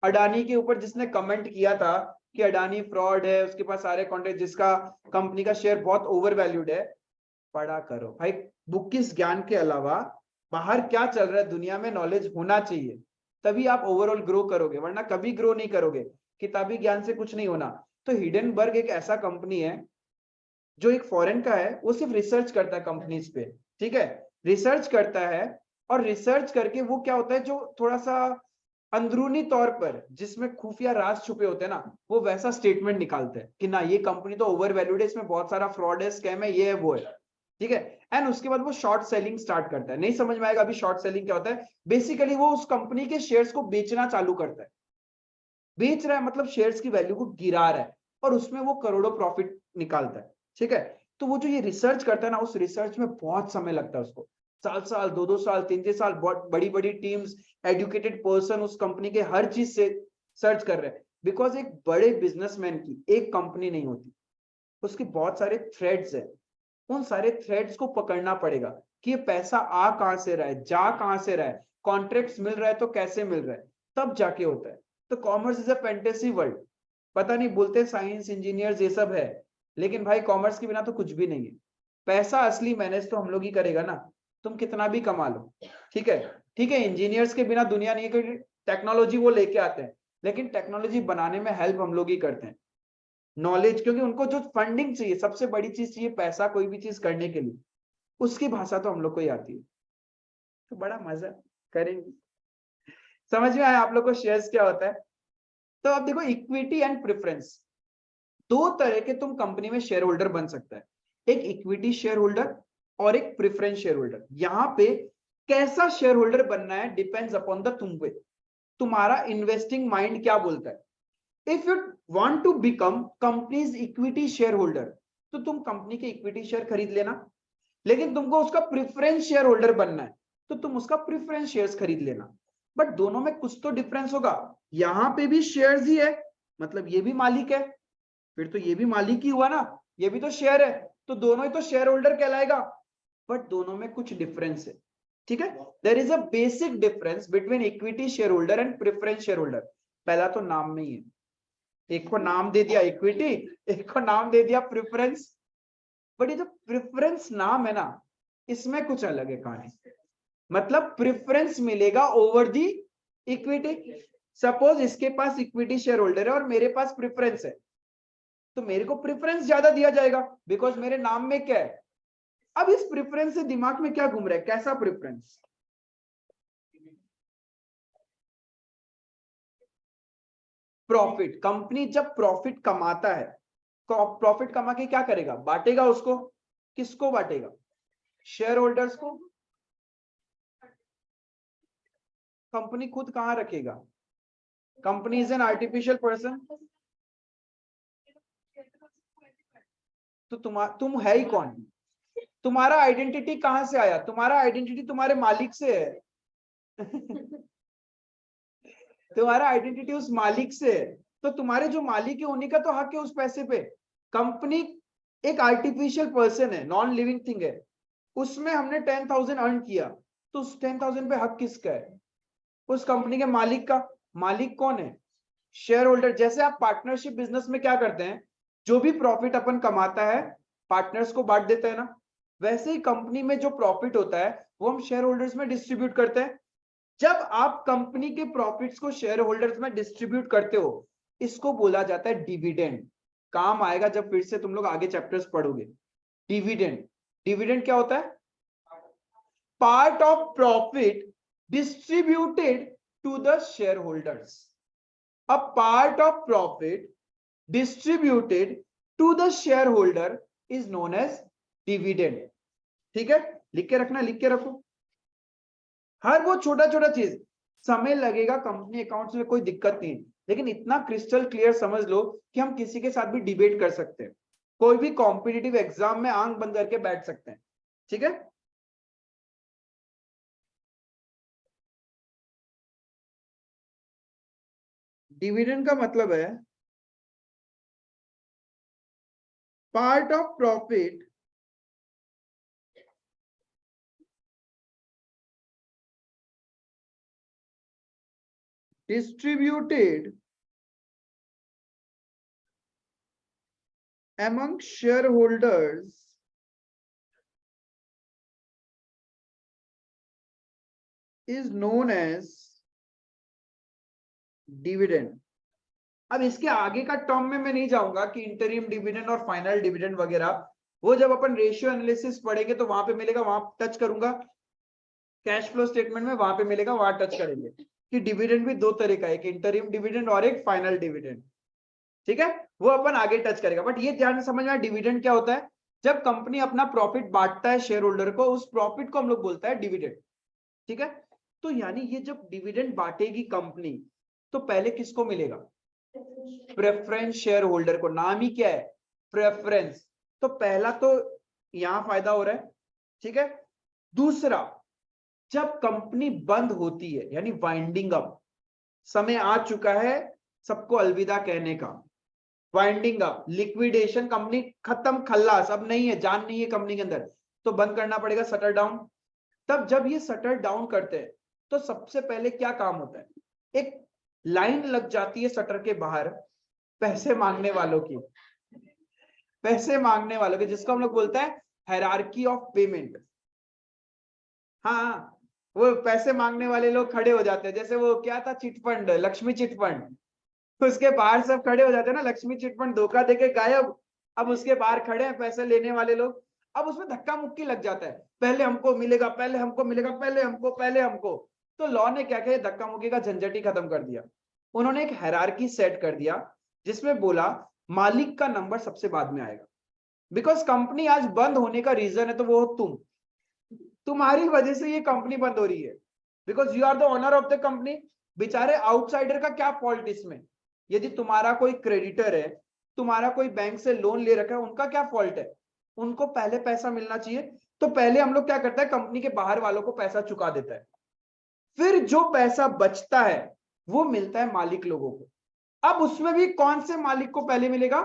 अडानी के ऊपर जिसने कमेंट किया था कि अडानी फ्रॉड है, उसके पास सारे कॉन्ट्रैक्ट, जिसका कंपनी का शेयर बहुत ओवर वैल्यूड है। पढ़ा करो भाई, बुकिश ज्ञान के अलावा बाहर क्या चल रहा है दुनिया में नॉलेज होना चाहिए, तभी आप ओवरऑल ग्रो करोगे, वरना कभी ग्रो नहीं करोगे। किताबी ज्ञान से कुछ नहीं होना। तो हिडनबर्ग एक ऐसा कंपनी है जो एक फॉरेन का है, वो सिर्फ रिसर्च करता है कंपनीज पे, ठीक है, रिसर्च करता है। और रिसर्च करके वो क्या होता है, जो थोड़ा सा अंदरूनी तौर पर जिसमें खुफिया राज छुपे होते हैं ना, वो वैसा स्टेटमेंट निकालते हैं कि ना ये कंपनी तो ओवर वैल्यूड है, इसमें बहुत सारा फ्रॉड है, स्कैम है, ये है वो है, ठीक है। एंड उसके बाद वो शॉर्ट सेलिंग स्टार्ट करता है। नहीं समझ में आएगा अभी शॉर्ट सेलिंग क्या होता है। बेसिकली वो उस कंपनी के शेयर्स को बेचना चालू करता है। बेच रहा है मतलब शेयर्स की वैल्यू को गिरा रहा है, और उसमें वो करोड़ों प्रॉफिट निकालता है, ठीक है। तो वो जो ये रिसर्च करता है ना, उस रिसर्च में बहुत समय लगता है उसको, साल साल 2-2 साल 3-3 साल, बहुत बड़ी बड़ी टीम्स, एजुकेटेड पर्सन उस कंपनी के हर चीज से सर्च कर रहे हैं। बिकॉज एक बड़े बिजनेसमैन की एक कंपनी नहीं होती, उसके बहुत सारे थ्रेड्स है। उन सारे थ्रेड्स को पकड़ना पड़ेगा कि ये पैसा आ कहां से रहा है, जा कहां से रहा है, कॉन्ट्रैक्ट्स मिल रहा है तो कैसे मिल रहा है, तब जाके होता है। तो commerce is a fantasy world. पता नहीं बोलते साइंस इंजीनियर्स ये सब है, लेकिन भाई कॉमर्स के बिना तो कुछ भी नहीं है। पैसा असली मैनेज तो हम लोग ही करेगा ना, तुम कितना भी कमा लो, ठीक है। ठीक है, इंजीनियर्स के बिना दुनिया नहीं है, टेक्नोलॉजी वो लेके आते हैं, लेकिन टेक्नोलॉजी बनाने में हेल्प हम लोग ही करते हैं। नॉलेज, क्योंकि उनको जो फंडिंग चाहिए, सबसे बड़ी चीज चाहिए पैसा, कोई भी चीज करने के लिए, उसकी भाषा तो हम लोग को ही आती है। तो बड़ा मजा करेंगे। समझ में आया आप लोग को शेयर्स क्या होता है। तो अब देखो, इक्विटी एंड प्रेफरेंस, दो तरह के तुम कंपनी में शेयर होल्डर बन सकता है, एक इक्विटी शेयर होल्डर और एक प्रेफरेंस शेयर होल्डर। यहां पे कैसा शेयर होल्डर बनना है डिपेंड्स अपॉन द तुम पे, तुम्हारा इन्वेस्टिंग माइंड क्या बोलता है। If you want to become companies equity share holder, तो तुम कंपनी के इक्विटी शेयर खरीद लेना। लेकिन तुमको उसका प्रेफरेंस शेयर होल्डर बनना है, तो तुम उसका प्रेफरेंस शेयर्स खरीद लेना। बट दोनों में कुछ तो डिफरेंस होगा। यहां पे भी शेयर्स ही है, मतलब ये भी मालिक है, फिर तो ये भी मालिक ही हुआ ना, ये भी तो शेयर है, तो दोनों ही तो शेयर होल्डर कहलाएगा। बट दोनों में कुछ डिफरेंस है, ठीक है। There is a basic difference between equity share holder and preference share holder. पहला तो नाम में ही है, एक को नाम दे दिया इक्विटी, एक को नाम दे दिया प्रेफरेंस। बट ये जो प्रेफरेंस नाम है ना, इसमें कुछ अलग है कहानी। मतलब प्रेफरेंस मिलेगा ओवर दी इक्विटी। सपोज इसके पास इक्विटी शेयर होल्डर है और मेरे पास प्रेफरेंस है, तो मेरे को प्रेफरेंस ज्यादा दिया जाएगा, बिकॉज मेरे नाम में क्या है। अब इस प्रेफरेंस से दिमाग में क्या घूम रहा है, कैसा प्रेफरेंस। प्रॉफिट, कंपनी जब प्रॉफिट कमाता है, प्रॉफिट कमा के क्या करेगा, बांटेगा उसको। किसको बांटेगा, शेयर होल्डर्स को। कंपनी खुद कहां रखेगा, company is an artificial person. तो तुम है ही कौन, तुम्हारा आइडेंटिटी कहां से आया, तुम्हारा आइडेंटिटी तुम्हारे मालिक से है। तुम्हारा आइडेंटिटी उस मालिक से है, तो तुम्हारे जो मालिक है उन्हीं का तो हक है उस पैसे पे। कंपनी एक आर्टिफिशियल पर्सन है, नॉन लिविंग थिंग है, उसमें हमने 10,000 अर्न किया, तो उस 10,000 पे हक किसका है, उस कंपनी के मालिक का। मालिक कौन है, शेयर होल्डर। जैसे आप पार्टनरशिप बिजनेस में क्या करते हैं, जो भी प्रॉफिट अपन कमाता है पार्टनर्स को बांट देता है ना, वैसे ही कंपनी में जो प्रॉफिट होता है वो हम शेयर होल्डर्स में डिस्ट्रीब्यूट करते हैं। जब आप कंपनी के प्रॉफिट्स को शेयर होल्डर्स में डिस्ट्रीब्यूट करते हो, इसको बोला जाता है डिविडेंड। काम आएगा जब फिर से तुम लोग आगे चैप्टर्स पढ़ोगे। डिविडेंड, डिविडेंड क्या होता है? Part of profit distributed to the share holders. A part of profit distributed to the share holder is known as dividend. ठीक है, लिख के रखना, लिख के रखो। हर वो छोटा छोटा चीज, समय लगेगा कंपनी अकाउंट्स में, कोई दिक्कत नहीं, लेकिन इतना क्रिस्टल क्लियर समझ लो कि हम किसी के साथ भी डिबेट कर सकते हैं, कोई भी कॉम्पिटिटिव एग्जाम में आंख बंद करके बैठ सकते हैं। ठीक है, डिविडेंड का मतलब है part of profit distributed among shareholders is known as dividend। अब इसके आगे का टर्म में मैं नहीं जाऊंगा कि इंटरिम डिविडेंड और फाइनल डिविडेंड वगैरह, वो जब अपन रेशियो एनालिसिस पढ़ेंगे तो वहां पे मिलेगा, वहां टच करूंगा। कैश फ्लो स्टेटमेंट में वहां पे मिलेगा, वहां टच करेंगे कि डिविडेंड भी दो तरह का है, एक इंटरिम डिविडेंड और एक फाइनल डिविडेंड। ठीक है, वो अपन आगे टच करेगा, बट ये ध्यान से समझना डिविडेंड क्या होता है। जब कंपनी अपना प्रॉफिट बांटता है शेयर होल्डर को, उस प्रॉफिट को हम लोग बोलता है डिविडेंड। ठीक है, तो यानी ये जब डिविडेंड बांटेगी कंपनी, तो पहले किसको मिलेगा? प्रेफरेंस शेयर होल्डर को। नाम ही क्या है? प्रेफरेंस। तो पहला तो यहां फायदा हो रहा है। ठीक है, दूसरा, जब कंपनी बंद होती है यानी वाइंडिंग अप, समय आ चुका है सबको अलविदा कहने का, वाइंडिंग अप, लिक्विडेशन, कंपनी खत्म, खल्लास, अब नहीं है, जान नहीं है कंपनी के अंदर, तो बंद करना पड़ेगा, शटर डाउन। तब जब ये शटर डाउन करते हैं तो सबसे पहले क्या काम होता है? एक लाइन लग जाती है शटर के बाहर पैसे मांगने वालों की, पैसे मांगने वालों की, जिसको हम लोग बोलते हैं हायरार्की ऑफ पेमेंट। हाँ, वो पैसे मांगने वाले लोग खड़े हो जाते हैं, जैसे वो क्या था, चिटफंड, लक्ष्मी चिटफंड, उसके बाहर सब खड़े हो जाते हैं ना, लक्ष्मी चिटफंड धोखा देके गायब, अब उसके बाहर खड़े हैं पैसे लेने वाले लोग। अब उसमें धक्का मुक्की लग जाता है, पहले हमको मिलेगा, पहले हमको मिलेगा, पहले हमको, पहले हमको। तो लॉ ने क्या किया, धक्का मुक्की का झंझट ही खत्म कर दिया। उन्होंने एक हायरार्की सेट कर दिया, जिसमें बोला मालिक का नंबर सबसे बाद में आएगा। बिकॉज कंपनी आज बंद होने का रीजन है तो वो तुम्हारी वजह से ये कंपनी बंद हो रही है, because you are the owner of the company. बेचारे आउटसाइडर का क्या फॉल्ट इसमें? यदि तुम्हारा कोई क्रेडिटर है, तुम्हारा कोई बैंक से लोन ले रखा है, उनका क्या फॉल्ट है? उनको पहले पैसा मिलना चाहिए, तो पहले हम लोग क्या करता है, कंपनी के बाहर वालों को पैसा चुका देता है, फिर जो पैसा बचता है वो मिलता है मालिक लोगों को। अब उसमें भी कौन से मालिक को पहले मिलेगा?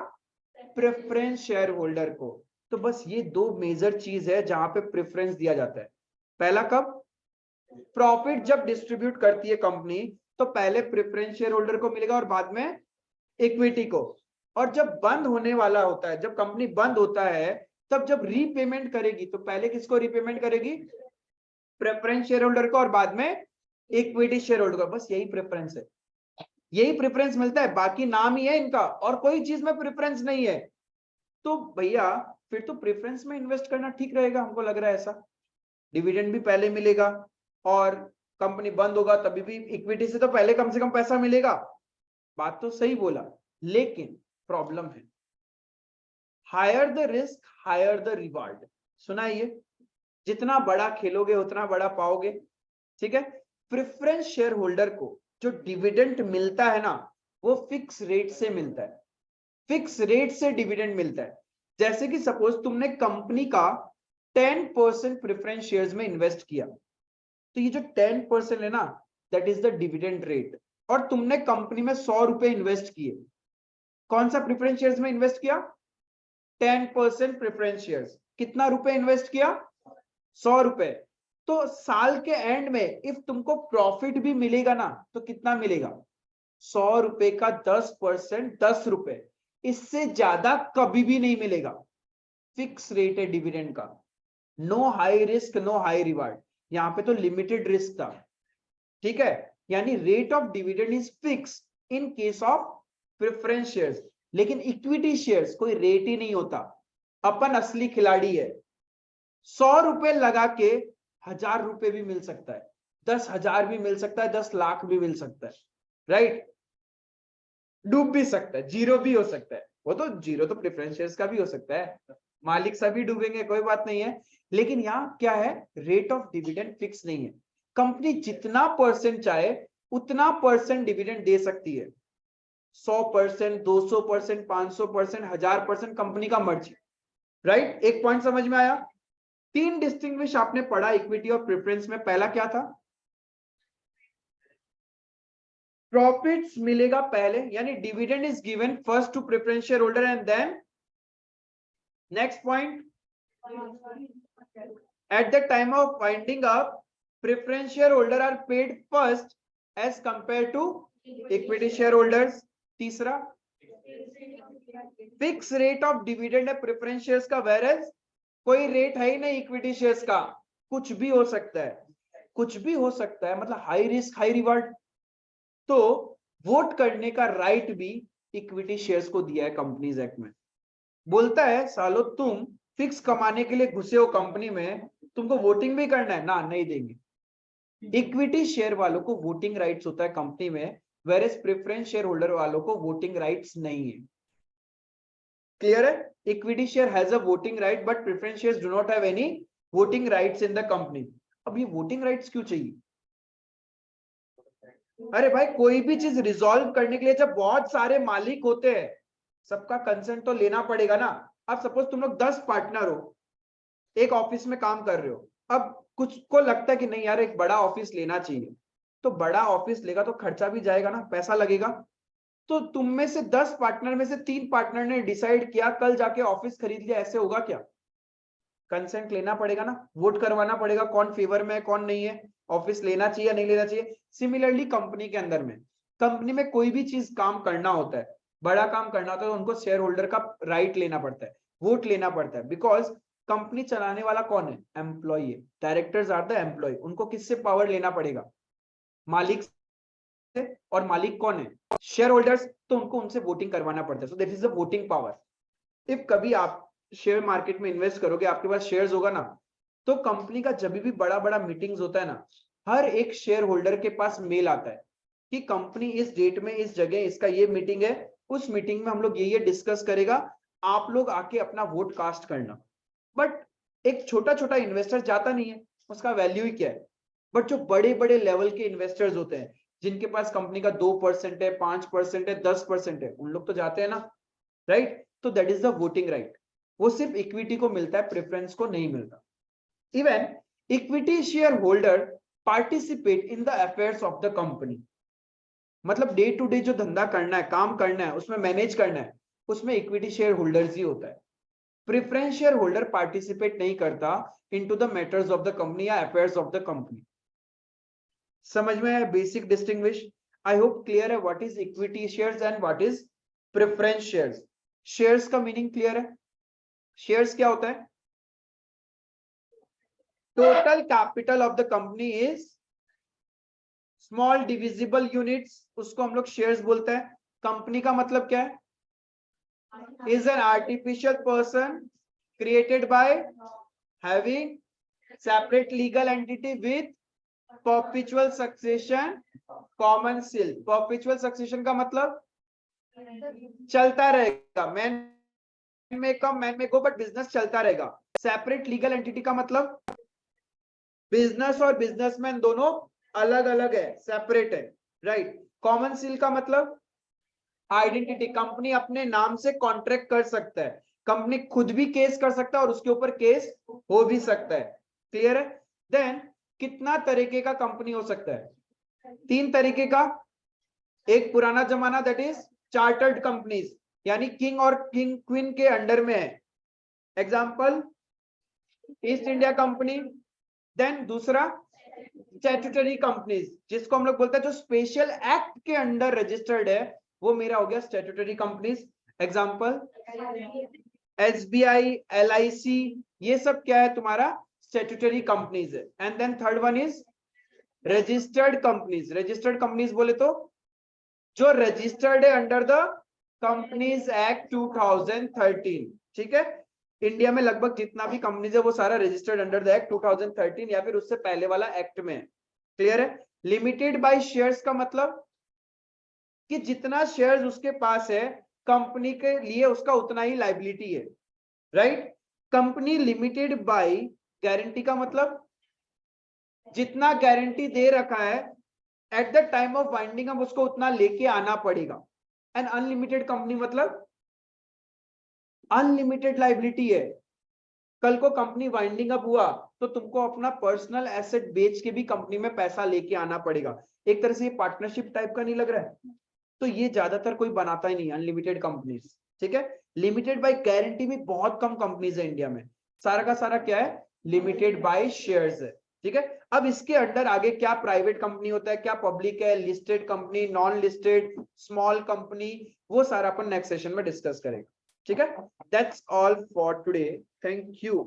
प्रेफरेंस शेयर होल्डर को। तो बस ये दो मेजर चीज है जहां पे प्रेफरेंस दिया जाता है। पहला कब? प्रॉफिट जब डिस्ट्रीब्यूट करती है कंपनी, तो पहले प्रेफरेंस शेयर होल्डर को मिलेगा और बाद में इक्विटी को। और जब बंद होने वाला होता है, जब कंपनी बंद होता है, तब जब रीपेमेंट करेगी तो पहले किसको रीपेमेंट करेगी? प्रेफरेंस शेयर होल्डर को और बाद में इक्विटी शेयर होल्डर को। बस यही प्रेफरेंस है, यही प्रेफरेंस मिलता है, बाकी नाम ही है इनका, और कोई चीज में प्रेफरेंस नहीं है। तो भैया फिर तो प्रेफरेंस में इन्वेस्ट करना ठीक रहेगा, हमको लग रहा है ऐसा। डिविडेंड भी पहले मिलेगा और कंपनी बंद होगा तभी भी इक्विटी से तो पहले कम से कम पैसा मिलेगा। बात तो सही बोला, लेकिन प्रॉब्लम है, higher the risk higher the reward. सुना है ये? जितना बड़ा खेलोगे उतना बड़ा पाओगे। ठीक है, प्रेफरेंस शेयर होल्डर को जो डिविडेंड मिलता है ना, वो फिक्स रेट से मिलता है, फिक्स रेट से डिविडेंड मिलता है। जैसे कि सपोज तुमने कंपनी का 10% प्रेफरेंस शेयर्स में इन्वेस्ट किया, तो ये जो 10% है ना, that is the dividend rate. और तुमने कंपनी में 100 रुपए इन्वेस्ट किए, कौन सा प्रेफरेंस शेयर्स में इन्वेस्ट किया? 10% प्रेफरेंस शेयर्स। कितना रुपए इन्वेस्ट किया? 100 रुपए। तो साल के एंड में इफ तुमको प्रॉफिट भी मिलेगा ना, तो कितना मिलेगा? 100 रुपए का 10%, 10 रुपए, इससे ज्यादा कभी भी नहीं मिलेगा। फिक्स रेट है डिविडेंड का, no high risk no high reward. यहाँ पे तो लिमिटेड रिस्क था, ठीक है, यानी rate of dividend is fix in case of preference shares. लेकिन इक्विटी शेयर्स कोई रेट ही नहीं होता। अपन असली खिलाड़ी है, 100 रुपए लगा के 1000 रुपए भी मिल सकता है, 10,000 भी मिल सकता है, 10 लाख भी मिल सकता है, राइट। डूब भी सकता है, जीरो भी हो सकता है। वो तो जीरो तो प्रेफरेंस शेयर्स का भी हो सकता है, मालिक सभी डूबेंगे, कोई बात नहीं है। लेकिन यहाँ क्या है, रेट ऑफ डिविडेंड फिक्स नहीं है। कंपनी जितना परसेंट चाहे उतना परसेंट डिविडेंड दे सकती है, 100%, 200%, 500%, 1000%, कंपनी का मर्जी, राइट। एक पॉइंट समझ में आया। 3 डिस्टिंग्विश आपने पढ़ा इक्विटी और प्रेफरेंस में। पहला क्या था, प्रॉफिट्स मिलेगा पहले, यानी dividend is given first to preference share holder and then next point, at the time of winding up preference shareholder are paid first as compared to equity shareholders। तीसरा, fix rate of dividend है preference shares का, whereas कोई rate है ही नहीं equity shares का, कुछ भी हो सकता है, कुछ भी हो सकता है, मतलब हाई रिस्क हाई रिवार्ड। तो वोट करने का राइट भी इक्विटी शेयर्स को दिया है कंपनीज एक्ट में। बोलता है सालो तुम फिक्स कमाने के लिए घुसे हो कंपनी में, तुमको वोटिंग भी करना है ना, नहीं देंगे। इक्विटी शेयर वालों को वोटिंग राइट्स होता है कंपनी में, वेयरएज प्रेफरेंस शेयर होल्डर वालों को वोटिंग राइट्स नहीं है। क्लियर है, equity share has a voting right but preference shares do not have any voting rights in the company. अब ये वोटिंग राइट्स क्यों चाहिए? अरे भाई, कोई भी चीज रिजॉल्व करने के लिए जब बहुत सारे मालिक होते हैं, सबका कंसेंट तो लेना पड़ेगा ना। अब सपोज तुम लोग 10 पार्टनर हो, एक ऑफिस में काम कर रहे हो। अब कुछ को लगता है कि नहीं यार एक बड़ा ऑफिस लेना चाहिए, तो बड़ा ऑफिस लेगा तो खर्चा भी जाएगा ना, पैसा लगेगा। तो तुम में से 10 पार्टनर में से 3 पार्टनर ने डिसाइड किया कल जाके ऑफिस खरीद लिया, ऐसे होगा क्या? कंसेंट लेना पड़ेगा ना, वोट करवाना पड़ेगा, कौन फेवर में है कौन नहीं है, ऑफिस लेना चाहिए या नहीं लेना चाहिए। सिमिलरली कंपनी के अंदर में, कंपनी में कोई भी चीज काम करना होता है, बड़ा काम करना होता है, तो उनको शेयर होल्डर का राइट लेना पड़ता है, वोट लेना पड़ता है। बिकॉज कंपनी चलाने वाला कौन है? एम्प्लॉय है, डायरेक्टर्स आर द एम्प्लॉय। उनको किससे पावर लेना पड़ेगा? मालिक से। और मालिक कौन है? Share holders. तो उनको उनसे वोटिंग करवाना पड़ता है। So that is the voting power. If कभी आप शेयर मार्केट में इन्वेस्ट करोगे, आपके पास शेयर्स होगा ना, तो कंपनी का जब भी बड़ा बड़ा मीटिंग्स होता है ना, हर एक शेयर होल्डर के पास मेल आता है कि कंपनी इस डेट में इस जगह इसका ये मीटिंग है, उस मीटिंग में हम लोग ये डिस्कस करेगा, आप लोग आके अपना वोट कास्ट करना। बट एक छोटा छोटा इन्वेस्टर जाता नहीं है, उसका वैल्यू ही क्या है। बट जो बड़े बड़े लेवल के इन्वेस्टर्स होते हैं, जिनके पास कंपनी का 2% है, 5% है, 10% है, उन लोग तो जाते हैं ना, राइट। तो that is the voting right. वो सिर्फ इक्विटी को मिलता है, प्रेफरेंस को नहीं मिलता। Even equity share holder participate in the affairs of the company. मतलब डे टू डे जो धंधा करना है, काम करना है, उसमें मैनेज करना है, उसमें इक्विटी शेयर होल्डर्स ही होता है। प्रेफरेंस शेयर होल्डर पार्टिसिपेट नहीं करता into the matters of the company या अफेयर्स ऑफ द कंपनी। समझ में है basic distinguish? I hope clear है what is equity shares and what is preference shares. Shares का मीनिंग क्लियर है? Shares क्या होता है? Total capital of the company is small divisible units, उसको हम लोग शेयर्स बोलते हैं। कंपनी का मतलब क्या है? Is an artificial person created by having separate legal entity with perpetual succession common seal. Perpetual succession का मतलब चलता रहेगा, मैन में कम मैन में गो, बट बिजनेस चलता रहेगा। सेपरेट लीगल एंटिटी का मतलब बिजनेस और बिजनेसमैन दोनों अलग अलग है, सेपरेट है, राइट। कॉमन सील का मतलब आइडेंटिटी, कंपनी अपने नाम से कॉन्ट्रैक्ट कर सकता है, कंपनी खुद भी केस कर सकता है और उसके ऊपर केस हो भी सकता है। क्लियर है? देन कितना तरीके का कंपनी हो सकता है? 3 तरीके का। एक पुराना जमाना, दैट इज चार्टर्ड कंपनीज, यानी किंग और किंग क्वीन के अंडर में है, example East India company. Then दूसरा स्टैट्यूटरी कंपनीज, जिसको हम लोग बोलते हैं जो स्पेशल एक्ट के अंडर रजिस्टर्ड है, वो मेरा हो गया statutory companies. Example SBI, LIC, ये सब क्या है तुम्हारा? स्टैट्यूटरी कंपनीज है। And then third one is registered companies बोले तो जो रजिस्टर्ड है अंडर द कंपनीज एक्ट 2013, ठीक है। इंडिया में लगभग जितना भी कंपनीज है वो सारा रजिस्टर्ड अंडर द एक्ट 2013 या फिर उससे पहले वाला एक्ट में है। क्लियर है। लिमिटेड बाय शेयर्स का मतलब कि जितना शेयर्स उसके पास है कंपनी के लिए उसका उतना ही लायबिलिटी है, right. Company limited by guarantee का मतलब जितना गारंटी दे रखा है at the time of winding up उसको उतना लेके आना पड़ेगा। एंड अनलिमिटेड कंपनी मतलब अनलिमिटेड लायबिलिटी है। कल को कंपनी वाइंडिंग अप हुआ तो तुमको अपना पर्सनल एसेट बेच के भी कंपनी में पैसा लेके आना पड़ेगा। एक तरह से ये पार्टनरशिप टाइप का नहीं लग रहा है? तो ये ज्यादातर कोई बनाता ही नहीं अनलिमिटेड कंपनीज, ठीक है। लिमिटेड बाय गारंटी भी बहुत कम कंपनीज है इंडिया में, सारा का सारा क्या है, लिमिटेड बाय शेयर्स है, ठीक है। अब इसके अंडर आगे क्या प्राइवेट कंपनी होता है, क्या पब्लिक है, listed company, non listed, small company, वो सारा अपन नेक्स्ट सेशन में डिस्कस करेंगे, ठीक है। That's all for today, thank you.